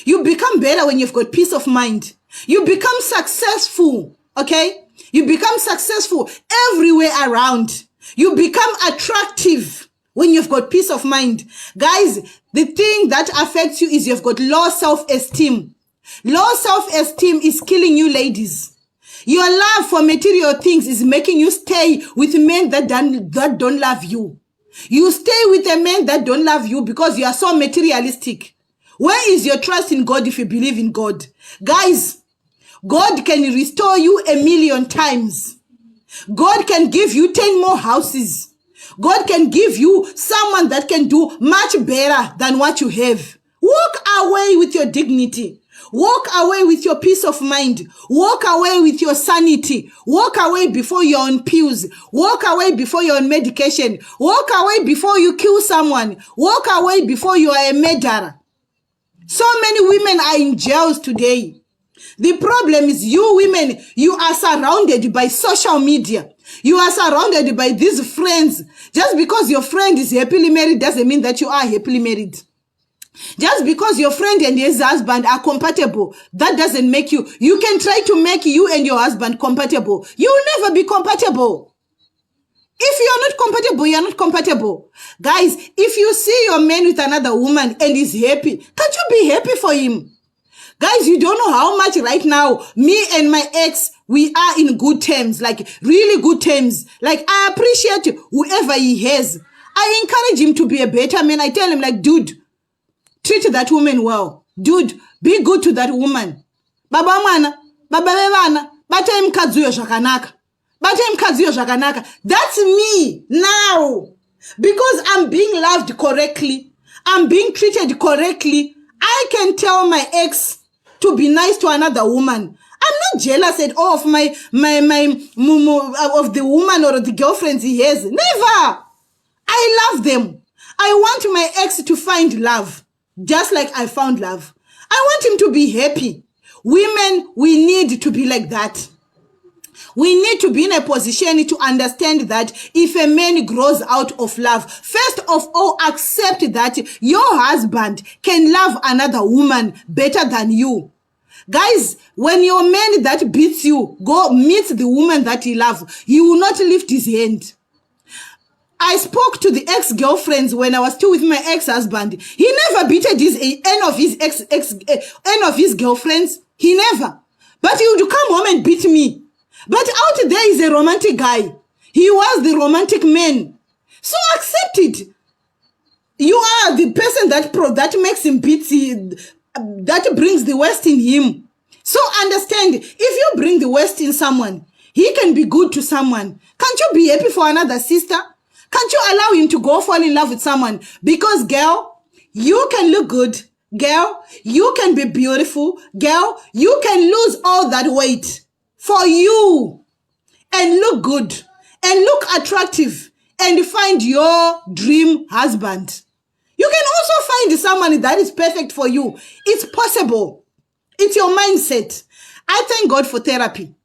You become better when you've got peace of mind. You become successful, okay? You become successful everywhere around. You become attractive when you've got peace of mind. Guys, the thing that affects you is you've got low self-esteem. Low self-esteem is killing you, ladies. Your love for material things is making you stay with men that don't love you. You stay with a man that don't love you because you are so materialistic. Where is your trust in God if you believe in God? Guys, God can restore you 1,000,000 times. God can give you 10 more houses. God can give you someone that can do much better than what you have. Walk away with your dignity. Walk away with your peace of mind. Walk away with your sanity. Walk away before you're on pills. Walk away before you're on medication. Walk away before you kill someone. Walk away before you are a murderer. So many women are in jails today. The problem is you women, you are surrounded by social media. You are surrounded by these friends. Just because your friend is happily married doesn't mean that you are happily married. Just because your friend and his husband are compatible, that doesn't make you. You can try to make you and your husband compatible. You will never be compatible. If you are not compatible, you are not compatible. Guys, if you see your man with another woman and he's happy, can't you be happy for him? Guys, you don't know how much right now, me and my ex, we are in good terms, like really good terms. Like, I appreciate whoever he has. I encourage him to be a better man. I tell him, like, dude, treat that woman well. Dude, be good to that woman. Baba mana, baba bevana, bata imkazuyo shakanaka. Bata imkazuyo shakanaka. That's me now. Because I'm being loved correctly. I'm being treated correctly. I can tell my ex to be nice to another woman. I'm not jealous at all of my of the woman or the girlfriends he has. Never. I love them. I want my ex to find love, just like I found love. I want him to be happy. Women, we need to be like that. We need to be in a position to understand that if a man grows out of love, first of all, accept that your husband can love another woman better than you. Guys, when your man that beats you, go meet the woman that he loves, he will not lift his hand. I spoke to the ex-girlfriends when I was still with my ex-husband. He never beated any of his girlfriends. He never. But he would come home and beat me. But out there is a romantic guy. He was the romantic man. So accept it. You are the person that makes him beat, that brings the worst in him. So understand, if you bring the worst in someone, he can be good to someone. Can't you be happy for another sister? Can't you allow him to go fall in love with someone? Because girl, you can look good. Girl, you can be beautiful. Girl, you can lose all that weight for you and look good and look attractive and find your dream husband. You can also find someone that is perfect for you. It's possible. It's your mindset. I thank God for therapy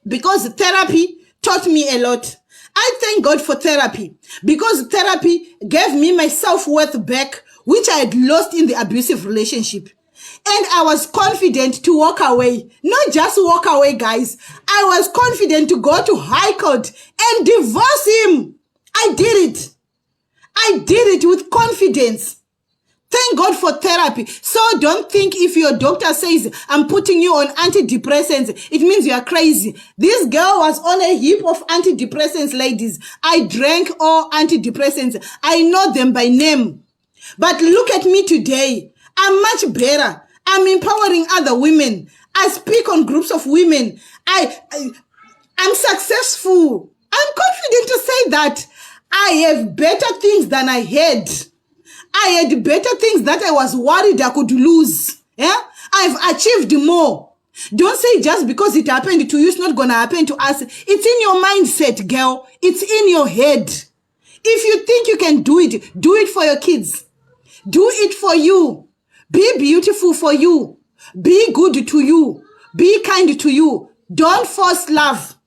because therapy taught me a lot. I thank God for therapy because therapy gave me my self-worth back, which I had lost in the abusive relationship. And I was confident to walk away. Not just walk away, guys. I was confident to go to High Court and divorce him. I did it. I did it with confidence. Thank God for therapy. So don't think if your doctor says, I'm putting you on antidepressants, it means you are crazy. This girl was on a heap of antidepressants, ladies. I drank all antidepressants. I know them by name. But look at me today. I'm much better. I'm empowering other women. I speak on groups of women. I'm successful. I'm confident to say that. I have better things than I had. I had better things that I was worried I could lose. Yeah? I've achieved more. Don't say just because it happened to you, it's not going to happen to us. It's in your mindset, girl. It's in your head. If you think you can do it for your kids. Do it for you. Be beautiful for you. Be good to you. Be kind to you. Don't force love.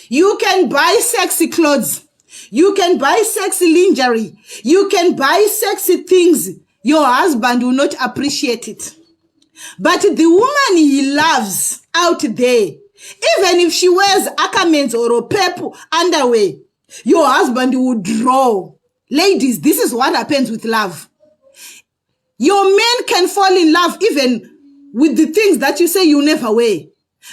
You can buy sexy clothes. You can buy sexy lingerie. You can buy sexy things. Your husband will not appreciate it. But the woman he loves out there, even if she wears Ackermans or purple underwear, your husband will draw. Ladies, this is what happens with love. Your man can fall in love even with the things that you say you never wear.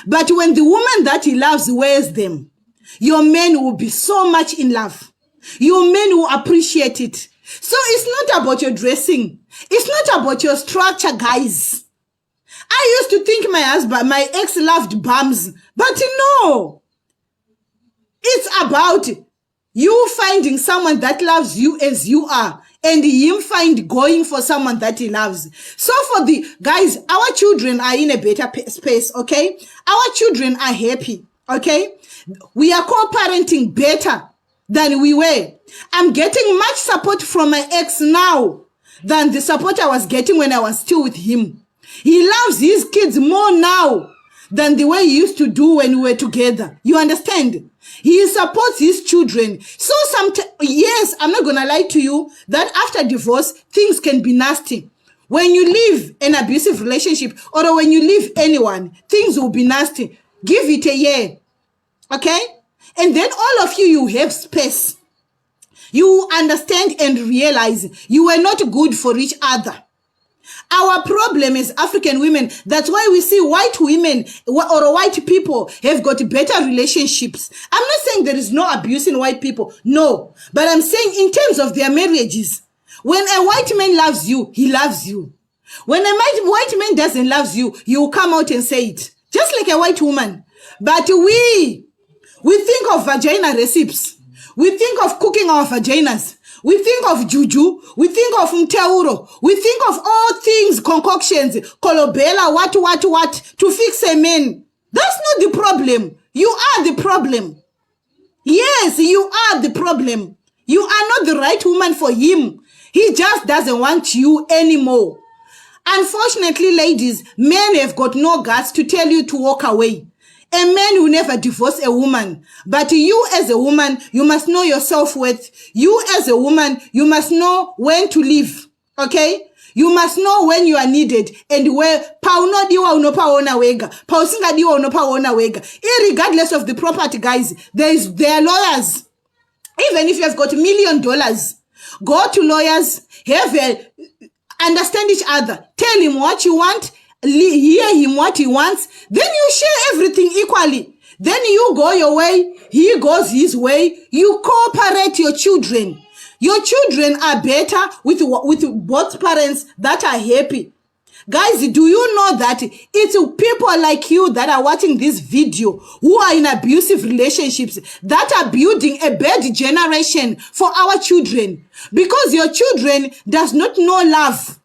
But when the woman that he loves wears them, your man will be so much in love. Your man will appreciate it. So it's not about your dressing. It's not about your structure, guys. I used to think my ex loved bums, but no. It's about you finding someone that loves you as you are and him going for someone that he loves. So for the guys, our children are in a better space, okay? Our children are happy, okay? We are co-parenting better than we were. I'm getting much support from my ex now than the support I was getting when I was still with him. He loves his kids more now than the way he used to do when we were together. You understand? He supports his children. So yes, I'm not going to lie to you that after divorce, things can be nasty. When you leave an abusive relationship or when you leave anyone, things will be nasty. Give it a year. Okay? And then all of you have space. You understand and realize you were not good for each other. Our problem is African women. That's why we see white women or white people have got better relationships. I'm not saying there is no abuse in white people. No. But I'm saying in terms of their marriages, when a white man loves you, he loves you. When a white man doesn't love you, he will come out and say it. Just like a white woman. But we think of vagina recipes. We think of cooking our vaginas. We think of juju. We think of mteuro. We think of all things, concoctions, kolobela, what, to fix a man. That's not the problem. You are the problem. Yes, you are the problem. You are not the right woman for him. He just doesn't want you anymore. Unfortunately, ladies, men have got no guts to tell you to walk away. A man will never divorce a woman. But you as a woman, you must know your self-worth. You as a woman, you must know when to leave. Okay? You must know when you are needed and where irregardless of the property, guys, there are lawyers. Even if you have got $1 million, go to lawyers, understand each other, tell him what you want, hear him what he wants, then you share everything equally. Then you go your way, he goes his way, you cooperate your children. Your children are better with both parents that are happy. Guys, do you know that it's people like you that are watching this video who are in abusive relationships that are building a bad generation for our children? Because your children does not know love.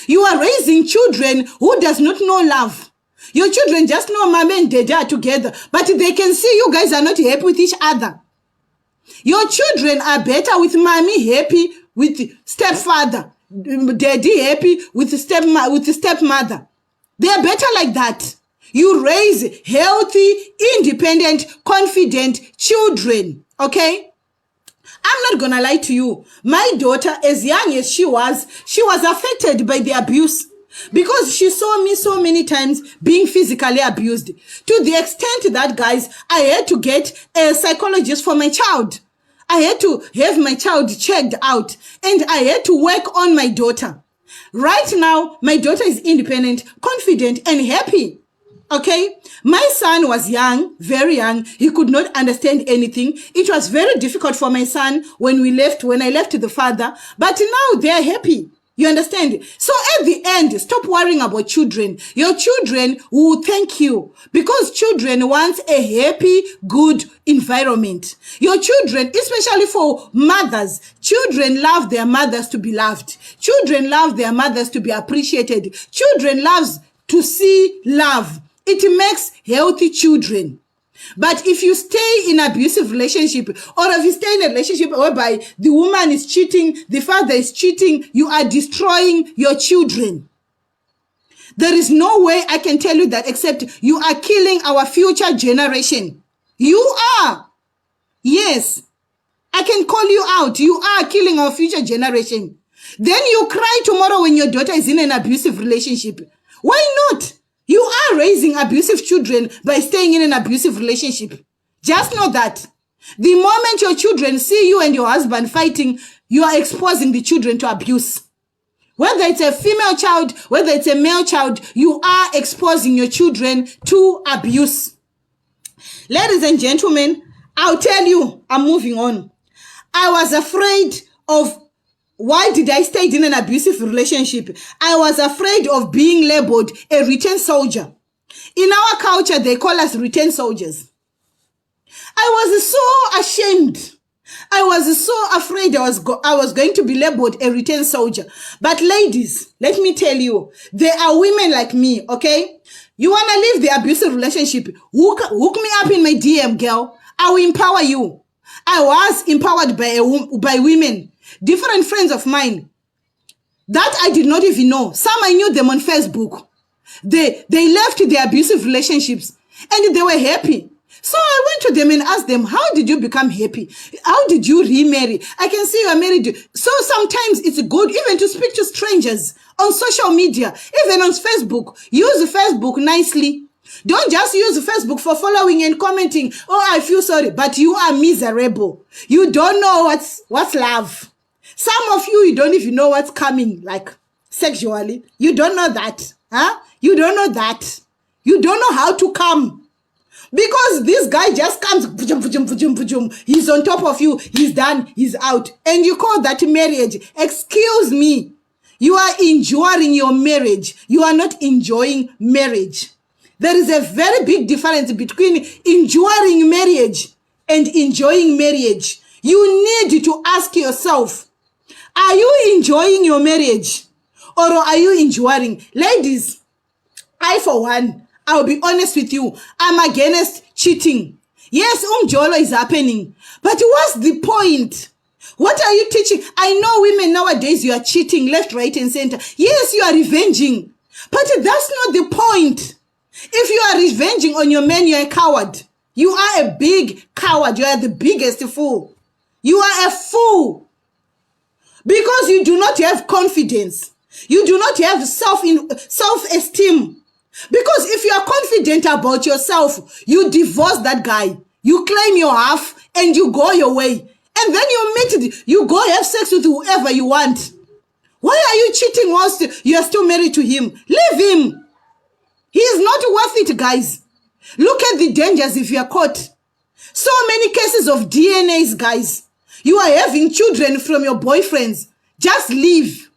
You are raising children who does not know love. Your children just know mama and dada are together, but they can see you guys are not happy with each other. Your children are better with mommy happy with stepfather, daddy happy with stepmother. They are better like that. You raise healthy, independent, confident children, okay? I'm not gonna lie to you. My daughter, as young as she was affected by the abuse because she saw me so many times being physically abused, to the extent that, guys, I had to get a psychologist for my child. I had to have my child checked out, and I had to work on my daughter. Right now, my daughter is independent, confident, and happy. Okay, my son was young, very young. He could not understand anything. It was very difficult for my son when I left the father, but now they're happy. You understand? So at the end, stop worrying about children. Your children will thank you because children want a happy, good environment. Your children, especially for mothers, children love their mothers to be loved. Children love their mothers to be appreciated. Children love to see love. It makes healthy children. But if you stay in an abusive relationship, or if you stay in a relationship whereby the woman is cheating, the father is cheating, you are destroying your children. There is no way I can tell you that except you are killing our future generation. You are. Yes. I can call you out. You are killing our future generation. Then you cry tomorrow when your daughter is in an abusive relationship. Why not? You are raising abusive children by staying in an abusive relationship. Just know that. The moment your children see you and your husband fighting, you are exposing the children to abuse. Whether it's a female child, whether it's a male child, you are exposing your children to abuse. Ladies and gentlemen, I'll tell you, I'm moving on. I was afraid of why did I stay in an abusive relationship? I was afraid of being labeled a return soldier. In our culture, they call us return soldiers. I was so ashamed. I was so afraid I was going to be labeled a return soldier. But ladies, let me tell you, there are women like me, okay? You want to leave the abusive relationship? Hook me up in my DM, girl. I will empower you. I was empowered by women. Different friends of mine that I did not even know. Some I knew them on Facebook. They left their abusive relationships and they were happy. So I went to them and asked them, how did you become happy? How did you remarry? I can see you are married. So sometimes it's good even to speak to strangers on social media, even on Facebook. Use Facebook nicely. Don't just use Facebook for following and commenting. Oh, I feel sorry, but you are miserable. You don't know what's love. Some of you don't even know what's coming, like sexually. You don't know that. Huh? You don't know that. You don't know how to come. Because this guy just comes, he's on top of you, he's done, he's out. And you call that marriage. Excuse me. You are enjoying your marriage. You are not enjoying marriage. There is a very big difference between enjoying marriage and enjoying marriage. You need to ask yourself, are you enjoying your marriage? Or are you enjoying? Ladies, I for one, I'll be honest with you, I'm against cheating. Yes, umjolo is happening. But what's the point? What are you teaching? I know women nowadays, you are cheating left, right, and center. Yes, you are revenging. But that's not the point. If you are revenging on your man, you're a coward. You are a big coward. You are the biggest fool. You are a fool. Because you do not have confidence. You do not have self-esteem. Because if you are confident about yourself, you divorce that guy. You claim your half and you go your way. And then you go have sex with whoever you want. Why are you cheating whilst you are still married to him? Leave him. He is not worth it, guys. Look at the dangers if you are caught. So many cases of DNAs, guys. You are having children from your boyfriends. Just leave.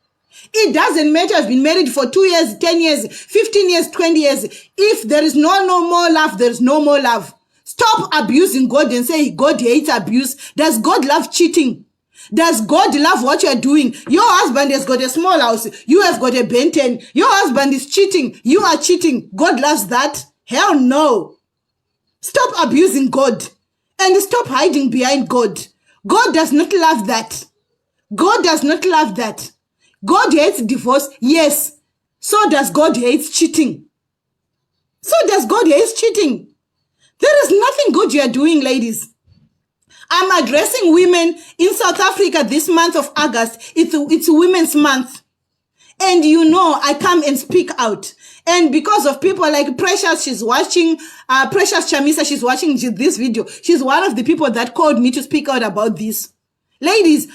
It doesn't matter. I've been married for 2 years, 10 years, 15 years, 20 years. If there is no more love, there is no more love. Stop abusing God and say God hates abuse. Does God love cheating? Does God love what you are doing? Your husband has got a small house. You have got a Ben-10. Your husband is cheating. You are cheating. God loves that? Hell no. Stop abusing God. And stop hiding behind God. God does not love that. God does not love that. God hates divorce. Yes. So does God hate cheating. So does God hate cheating. There is nothing good you are doing, ladies. I'm addressing women in South Africa this month of August. It's Women's Month. And you know, I come and speak out. And because of people like Precious, she's watching, Precious Chamisa, she's watching this video. She's one of the people that called me to speak out about this. Ladies,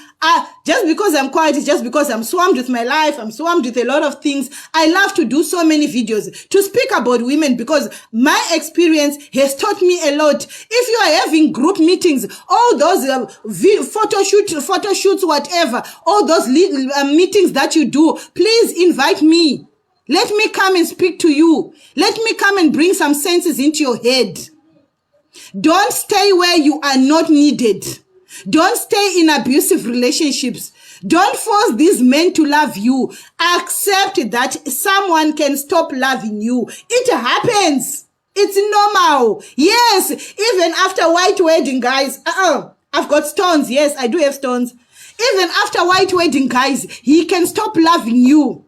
just because I'm quiet, it's just because I'm swamped with my life. I'm swamped with a lot of things. I love to do so many videos to speak about women because my experience has taught me a lot. If you are having group meetings, all those photo shoots, whatever, all those meetings that you do, please invite me. Let me come and speak to you. Let me come and bring some senses into your head. Don't stay where you are not needed. Don't stay in abusive relationships. Don't force these men to love you. Accept that someone can stop loving you. It happens. It's normal. Yes, even after white wedding, guys. I've got stones. Yes, I do have stones. Even after white wedding, guys, he can stop loving you.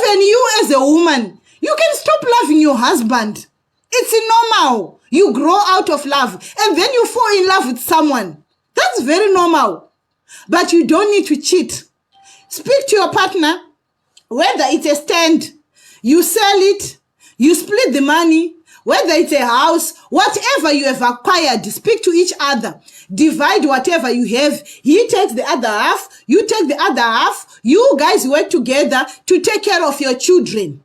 Even you as a woman, you can stop loving your husband. It's normal. You grow out of love and then you fall in love with someone. That's very normal. But you don't need to cheat. Speak to your partner, whether it's a stand, you sell it, you split the money, whether it's a house, whatever you have acquired, speak to each other. Divide whatever you have. He takes the other half, you take the other half. You guys work together to take care of your children.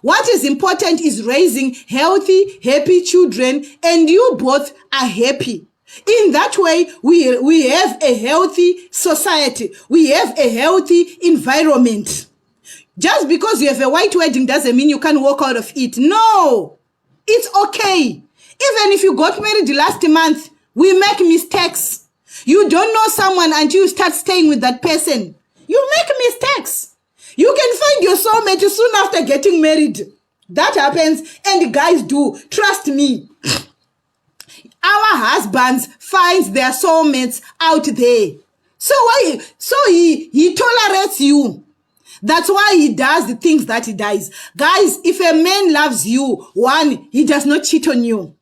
What is important is raising healthy, happy children, and you both are happy. In that way, we have a healthy society. We have a healthy environment. Just because you have a white wedding doesn't mean you can walk out of it. No, it's okay. Even if you got married last month, we make mistakes. You don't know someone until you start staying with that person. You make mistakes. You can find your soulmate soon after getting married. That happens, and guys do. Trust me. Our husbands find their soulmates out there. So he tolerates you. That's why he does the things that he does. Guys, if a man loves you, 1, he does not cheat on you.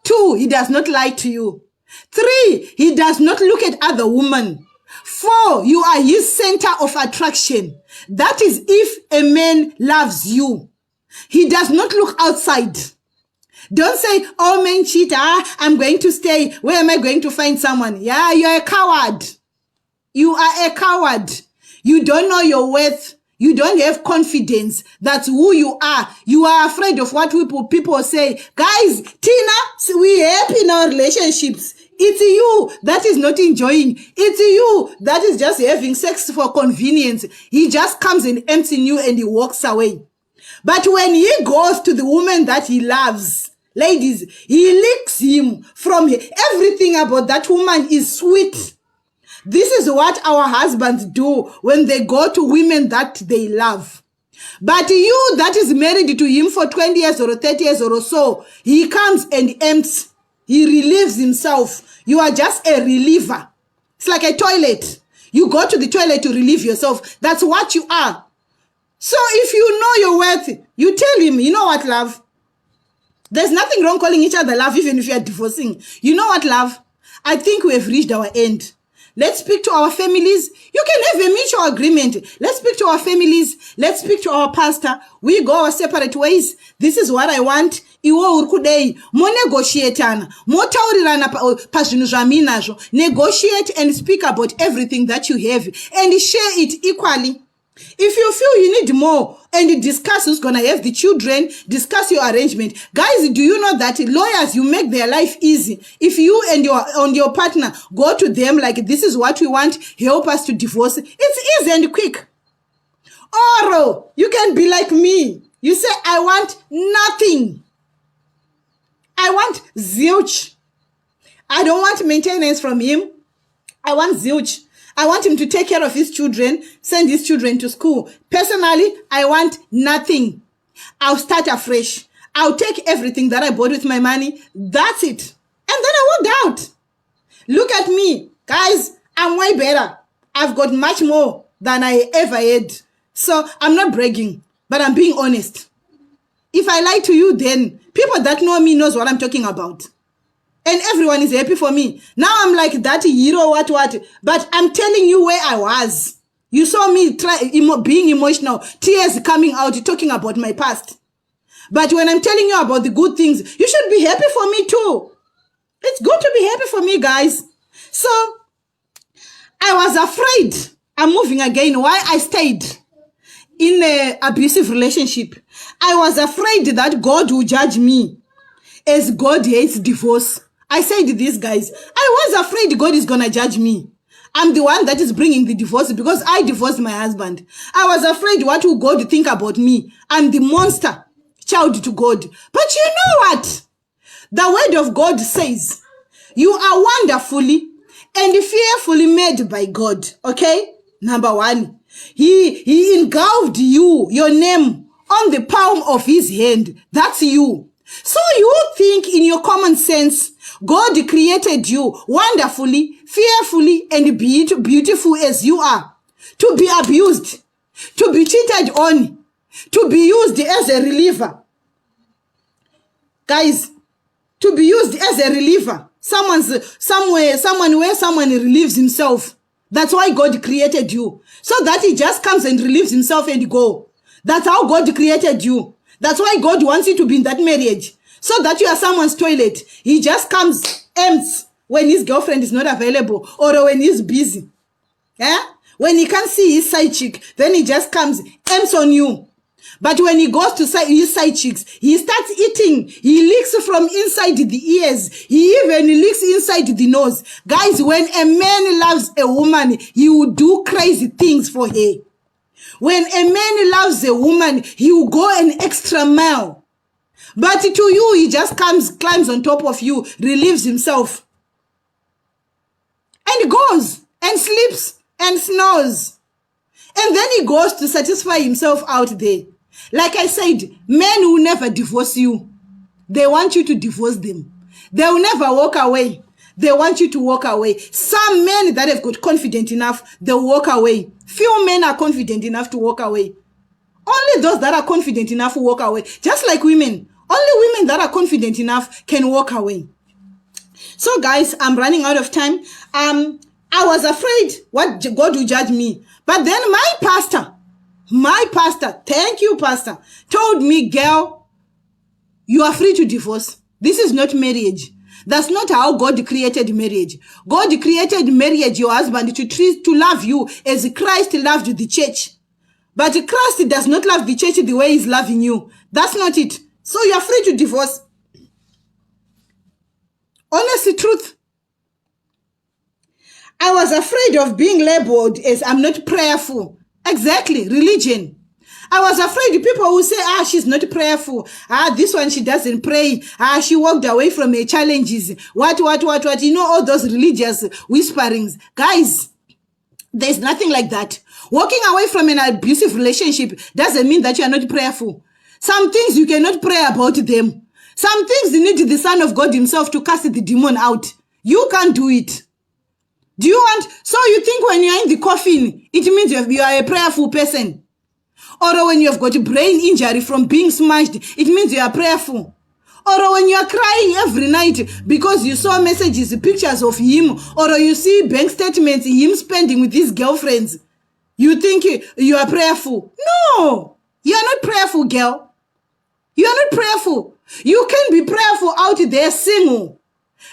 2, he does not lie to you. 3, he does not look at other women. 4, you are his center of attraction. That is if a man loves you. He does not look outside. Don't say, oh, men cheat. I'm going to stay. Where am I going to find someone? Yeah, you're a coward. You are a coward. You don't know your worth. You don't have confidence. That's who you are. You are afraid of what people say. Guys, Tina, we happy in our relationships. It's you that is not enjoying. It's you that is just having sex for convenience. He just comes and empties you and he walks away. But when he goes to the woman that he loves, ladies, he licks him from everything about that woman is sweet. This is what our husbands do when they go to women that they love. But you that is married to him for 20 years or 30 years or so, he comes and empties. He relieves himself. You are just a reliever. It's like a toilet. You go to the toilet to relieve yourself. That's what you are. So if you know your worth, you tell him, you know what, love? There's nothing wrong calling each other love, even if you are divorcing. You know what, love? I think we have reached our end. Let's speak to our families. You can have a mutual agreement. Let's speak to our families. Let's speak to our pastor. We go our separate ways. This is what I want. Iwo urkudei. Mo negotiate. Mo taurirana pazvinhu zvaminazvo. Negotiate and speak about everything that you have and share it equally. If you feel you need more and discuss who's going to have the children, discuss your arrangement. Guys, do you know that lawyers, you make their life easy. If you and your partner go to them like, this is what we want, help us to divorce. It's easy and quick. Or you can be like me. You say, I want nothing. I want zilch. I don't want maintenance from him. I want zilch. I want him to take care of his children, send his children to school. Personally, I want nothing. I'll start afresh. I'll take everything that I bought with my money. That's it. And then I walked out. Look at me. Guys, I'm way better. I've got much more than I ever had. So I'm not bragging, but I'm being honest. If I lie to you, then people that know me knows what I'm talking about. And everyone is happy for me. Now I'm like that hero, what. But I'm telling you where I was. You saw me being emotional, tears coming out, talking about my past. But when I'm telling you about the good things, you should be happy for me too. It's good to be happy for me, guys. So I was afraid. I'm moving again. Why I stayed in an abusive relationship. I was afraid that God will judge me as God hates divorce. I said this, guys. I was afraid God is going to judge me. I'm the one that is bringing the divorce because I divorced my husband. I was afraid what will God think about me. I'm the monster child to God. But you know what? The word of God says, you are wonderfully and fearfully made by God. Okay? Number 1. He engraved you, your name, on the palm of his hand. That's you. So you think in your common sense, God created you wonderfully, fearfully, and beautiful as you are. To be abused, to be cheated on, to be used as a reliever. Guys, to be used as a reliever. Someone relieves himself. That's why God created you. So that he just comes and relieves himself and go. That's how God created you. That's why God wants you to be in that marriage. So that you are someone's toilet. He just comes, empties when his girlfriend is not available or when he's busy. Yeah? When he can't see his side chick, then he just comes, empties on you. But when he goes to his side chicks, he starts eating. He licks from inside the ears. He even licks inside the nose. Guys, when a man loves a woman, he will do crazy things for her. When a man loves a woman, he will go an extra mile. But to you, he just climbs on top of you, relieves himself. And goes and sleeps and snores. And then he goes to satisfy himself out there. Like I said, men will never divorce you. They want you to divorce them. They will never walk away. They want you to walk away. Some men that have got confident enough, they walk away. Few men are confident enough to walk away. Only those that are confident enough will walk away. Just like women. Only women that are confident enough can walk away. So guys, I'm running out of time. I was afraid what God would judge me. But then my pastor, thank you, pastor, told me, girl, you are free to divorce. This is not marriage. That's not how God created marriage. God created marriage, your husband, to love you as Christ loved the church. But Christ does not love the church the way he's loving you. That's not it. So you are free to divorce. Honestly, truth. I was afraid of being labeled as I'm not prayerful. Exactly, religion. I was afraid people who say, she's not prayerful. This one, she doesn't pray. She walked away from her challenges. What. You know, all those religious whisperings. Guys, there's nothing like that. Walking away from an abusive relationship doesn't mean that you are not prayerful. Some things you cannot pray about them. Some things you need the Son of God himself to cast the demon out. You can't do it. Do you want? So you think when you're in the coffin, it means you are a prayerful person. Or when you have got a brain injury from being smashed, it means you are prayerful. Or when you are crying every night because you saw messages, pictures of him, or you see bank statements, him spending with his girlfriends, you think you are prayerful. No, you are not prayerful, girl. You are not prayerful. You can be prayerful out there single.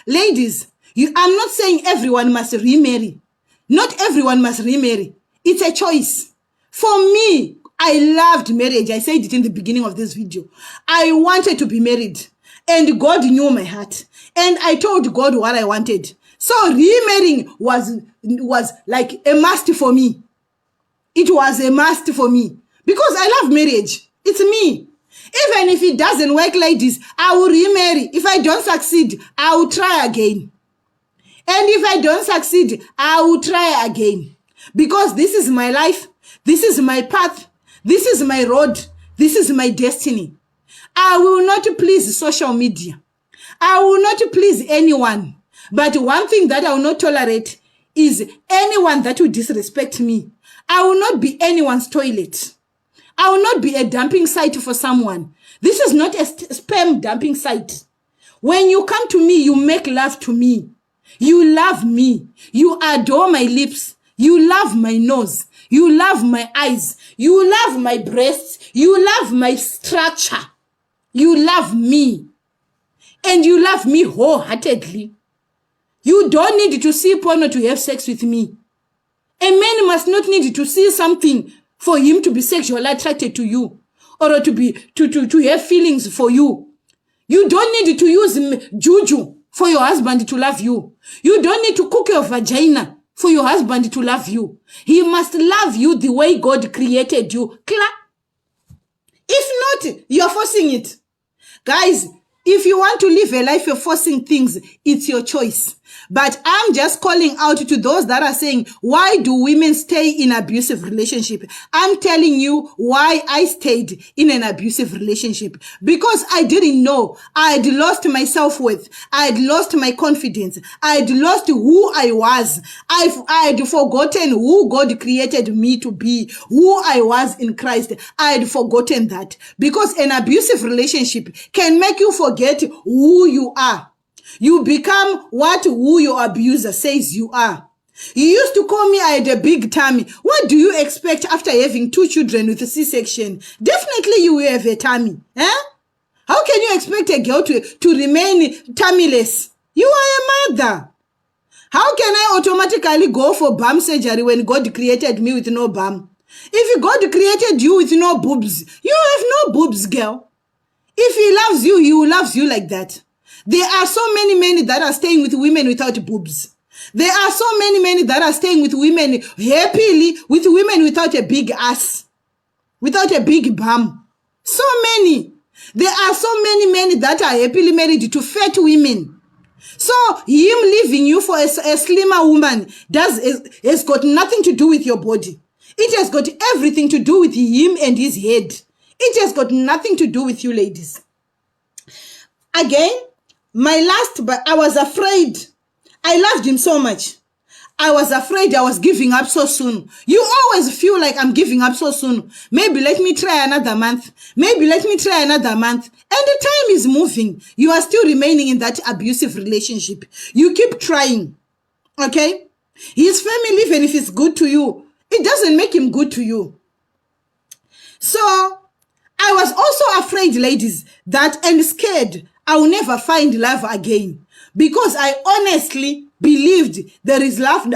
Ladies, I'm not saying everyone must remarry. Not everyone must remarry. It's a choice. For me, I loved marriage. I said it in the beginning of this video. I wanted to be married. And God knew my heart. And I told God what I wanted. So remarrying was like a must for me. It was a must for me. Because I love marriage. It's me. Even if it doesn't work, ladies, I will remarry. If I don't succeed, I will try again. And if I don't succeed, I will try again. Because this is my life. This is my path. This is my road. This is my destiny. I will not please social media. I will not please anyone. But one thing that I will not tolerate is anyone that will disrespect me. I will not be anyone's toilet. I will not be a dumping site for someone. This is not a spam dumping site. When you come to me, you make love to me. You love me. You adore my lips. You love my nose. You love my eyes. You love my breasts. You love my structure. You love me. And you love me wholeheartedly. You don't need to see porno to have sex with me. A man must not need to see something for him to be sexually attracted to you. Or to have feelings for you. You don't need to use juju for your husband to love you. You don't need to cook your vagina for your husband to love you. He must love you the way God created you. If not, you're forcing it. Guys, if you want to live a life of forcing things, it's your choice. But I'm just calling out to those that are saying, why do women stay in abusive relationship? I'm telling you why I stayed in an abusive relationship. Because I didn't know. I had lost my self-worth. I had lost my confidence. I had lost who I was. I had forgotten who God created me to be, who I was in Christ. I had forgotten that. Because an abusive relationship can make you forget who you are. You become who your abuser says you are. He used to call me, I had a big tummy. What do you expect after having 2 children with a C-section? Definitely you will have a tummy. How can you expect a girl to remain tummyless? You are a mother. How can I automatically go for bum surgery when God created me with no bum? If God created you with no boobs, you have no boobs, girl. If he loves you, he loves you like that. There are so many men that are staying with women without boobs. There are so many men that are staying with women happily, with women without a big ass, without a big bum. So many. There are so many men that are happily married to fat women. So him leaving you for a slimmer woman has got nothing to do with your body. It has got everything to do with him and his head. It has got nothing to do with you, ladies. Again, but I was afraid. I loved him so much. I was afraid I was giving up so soon. You always feel like I'm giving up so soon. Maybe let me try another month. Maybe let me try another month. And the time is moving. You are still remaining in that abusive relationship. You keep trying. Okay? His family, even if it's good to you, it doesn't make him good to you. So, I was also afraid, ladies, that and scared I will never find love again. Because I honestly believed there is love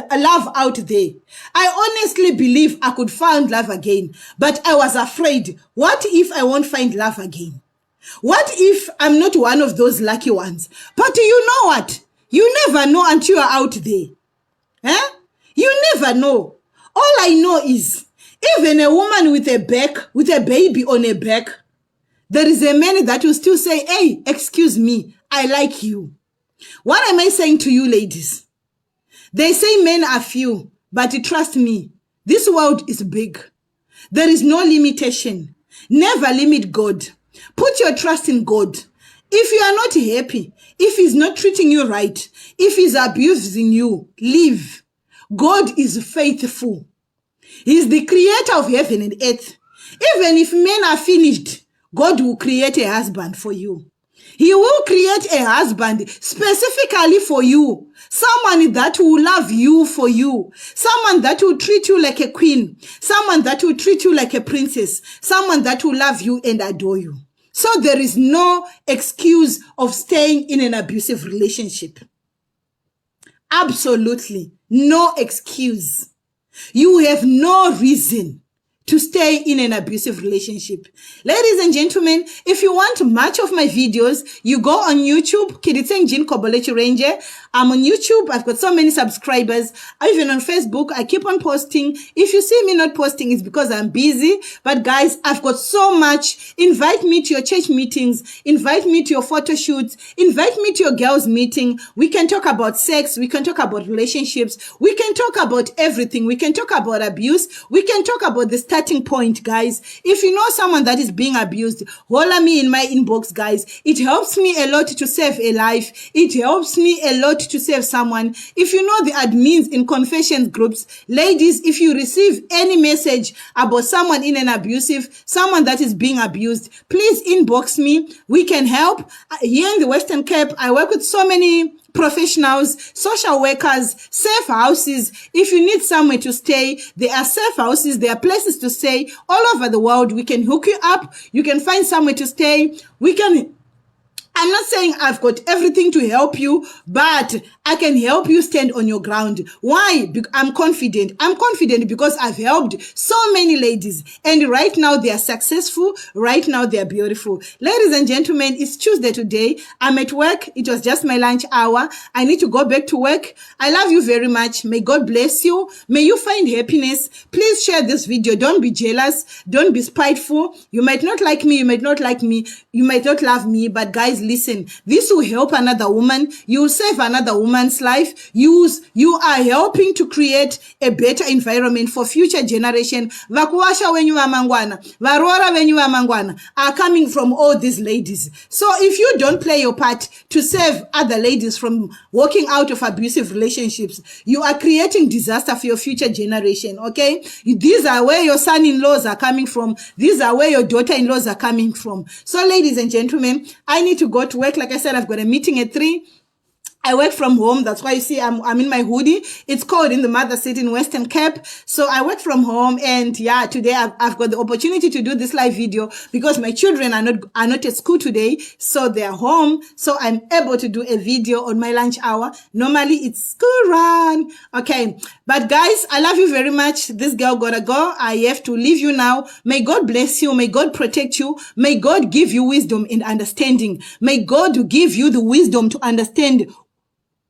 out there. I honestly believe I could find love again. But I was afraid, what if I won't find love again? What if I'm not one of those lucky ones? But you know what? You never know until you're out there. Eh? You never know. All I know is, even a woman with a baby on her back, there is a man that will still say, hey, excuse me, I like you. What am I saying to you, ladies? They say men are few, but trust me, this world is big. There is no limitation. Never limit God. Put your trust in God. If you are not happy, if he's not treating you right, if he's abusing you, leave. God is faithful. He's the creator of heaven and earth. Even if men are finished, God will create a husband for you. He will create a husband specifically for you. Someone that will love you for you. Someone that will treat you like a queen. Someone that will treat you like a princess. Someone that will love you and adore you. So there is no excuse of staying in an abusive relationship. Absolutely no excuse. You have no reason to stay in an abusive relationship. Ladies and gentlemen, if you want much of my videos, you go on YouTube, Kiditseng Kobole Chirenje. I'm on YouTube. I've got so many subscribers. Even on Facebook, I keep on posting. If you see me not posting, it's because I'm busy. But guys, I've got so much. Invite me to your church meetings. Invite me to your photo shoots. Invite me to your girls' meeting. We can talk about sex. We can talk about relationships. We can talk about everything. We can talk about abuse. We can talk about the starting point, guys. If you know someone that is being abused, holler me in my inbox, guys. It helps me a lot to save a life. It helps me a lot to save someone. If you know the admins in confession groups, ladies, if you receive any message about someone in an abusive, someone that is being abused, please inbox me. We can help. Here in the Western Cape, I work with so many professionals, social workers, safe houses. If you need somewhere to stay, there are safe houses, there are places to stay all over the world. We can hook you up. You can find somewhere to stay. I'm not saying I've got everything to help you, but I can help you stand on your ground. Why? I'm confident. I'm confident because I've helped so many ladies. And right now they are successful. Right now they are beautiful. Ladies and gentlemen, it's Tuesday today. I'm at work. It was just my lunch hour. I need to go back to work. I love you very much. May God bless you. May you find happiness. Please share this video. Don't be jealous. Don't be spiteful. You might not like me. You might not like me. You might not love me. But guys, listen, this will help another woman. You will save another woman's life. You are helping to create a better environment for future generation. Vakuwasha wenyu wa mangwana, varora wenyu wa mangwana are coming from all these ladies. So if you don't play your part to save other ladies from walking out of abusive relationships, you are creating disaster for your future generation, okay? These are where your son-in-laws are coming from. These are where your daughter-in-laws are coming from. So ladies and gentlemen, I need to go to work. Like I said, I've got a meeting at 3. I work from home. That's why you see I'm in my hoodie. It's cold in the mother city in Western Cape. So I work from home, and yeah, today I've got the opportunity to do this live video because my children are not at school today. So they are home. So I'm able to do a video on my lunch hour. Normally it's school run. Okay. But guys, I love you very much. This girl gotta go. I have to leave you now. May God bless you. May God protect you. May God give you wisdom and understanding. May God give you the wisdom to understand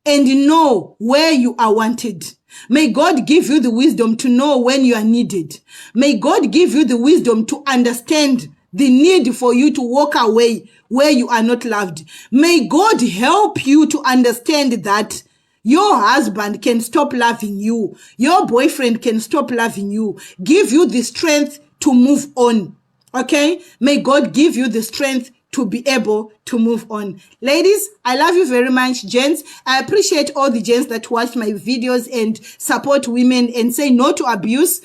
and know where you are wanted. May God give you the wisdom to know when you are needed. May God give you the wisdom to understand the need for you to walk away where you are not loved. May God help you to understand that your husband can stop loving you. Your boyfriend can stop loving you. Give you the strength to move on. Okay? May God give you the strength to be able to move on. Ladies, I love you very much. Gents, I appreciate all the gents that watch my videos and support women and say no to abuse.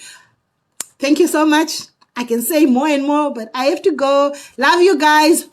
Thank you so much. I can say more and more, but I have to go. Love you guys.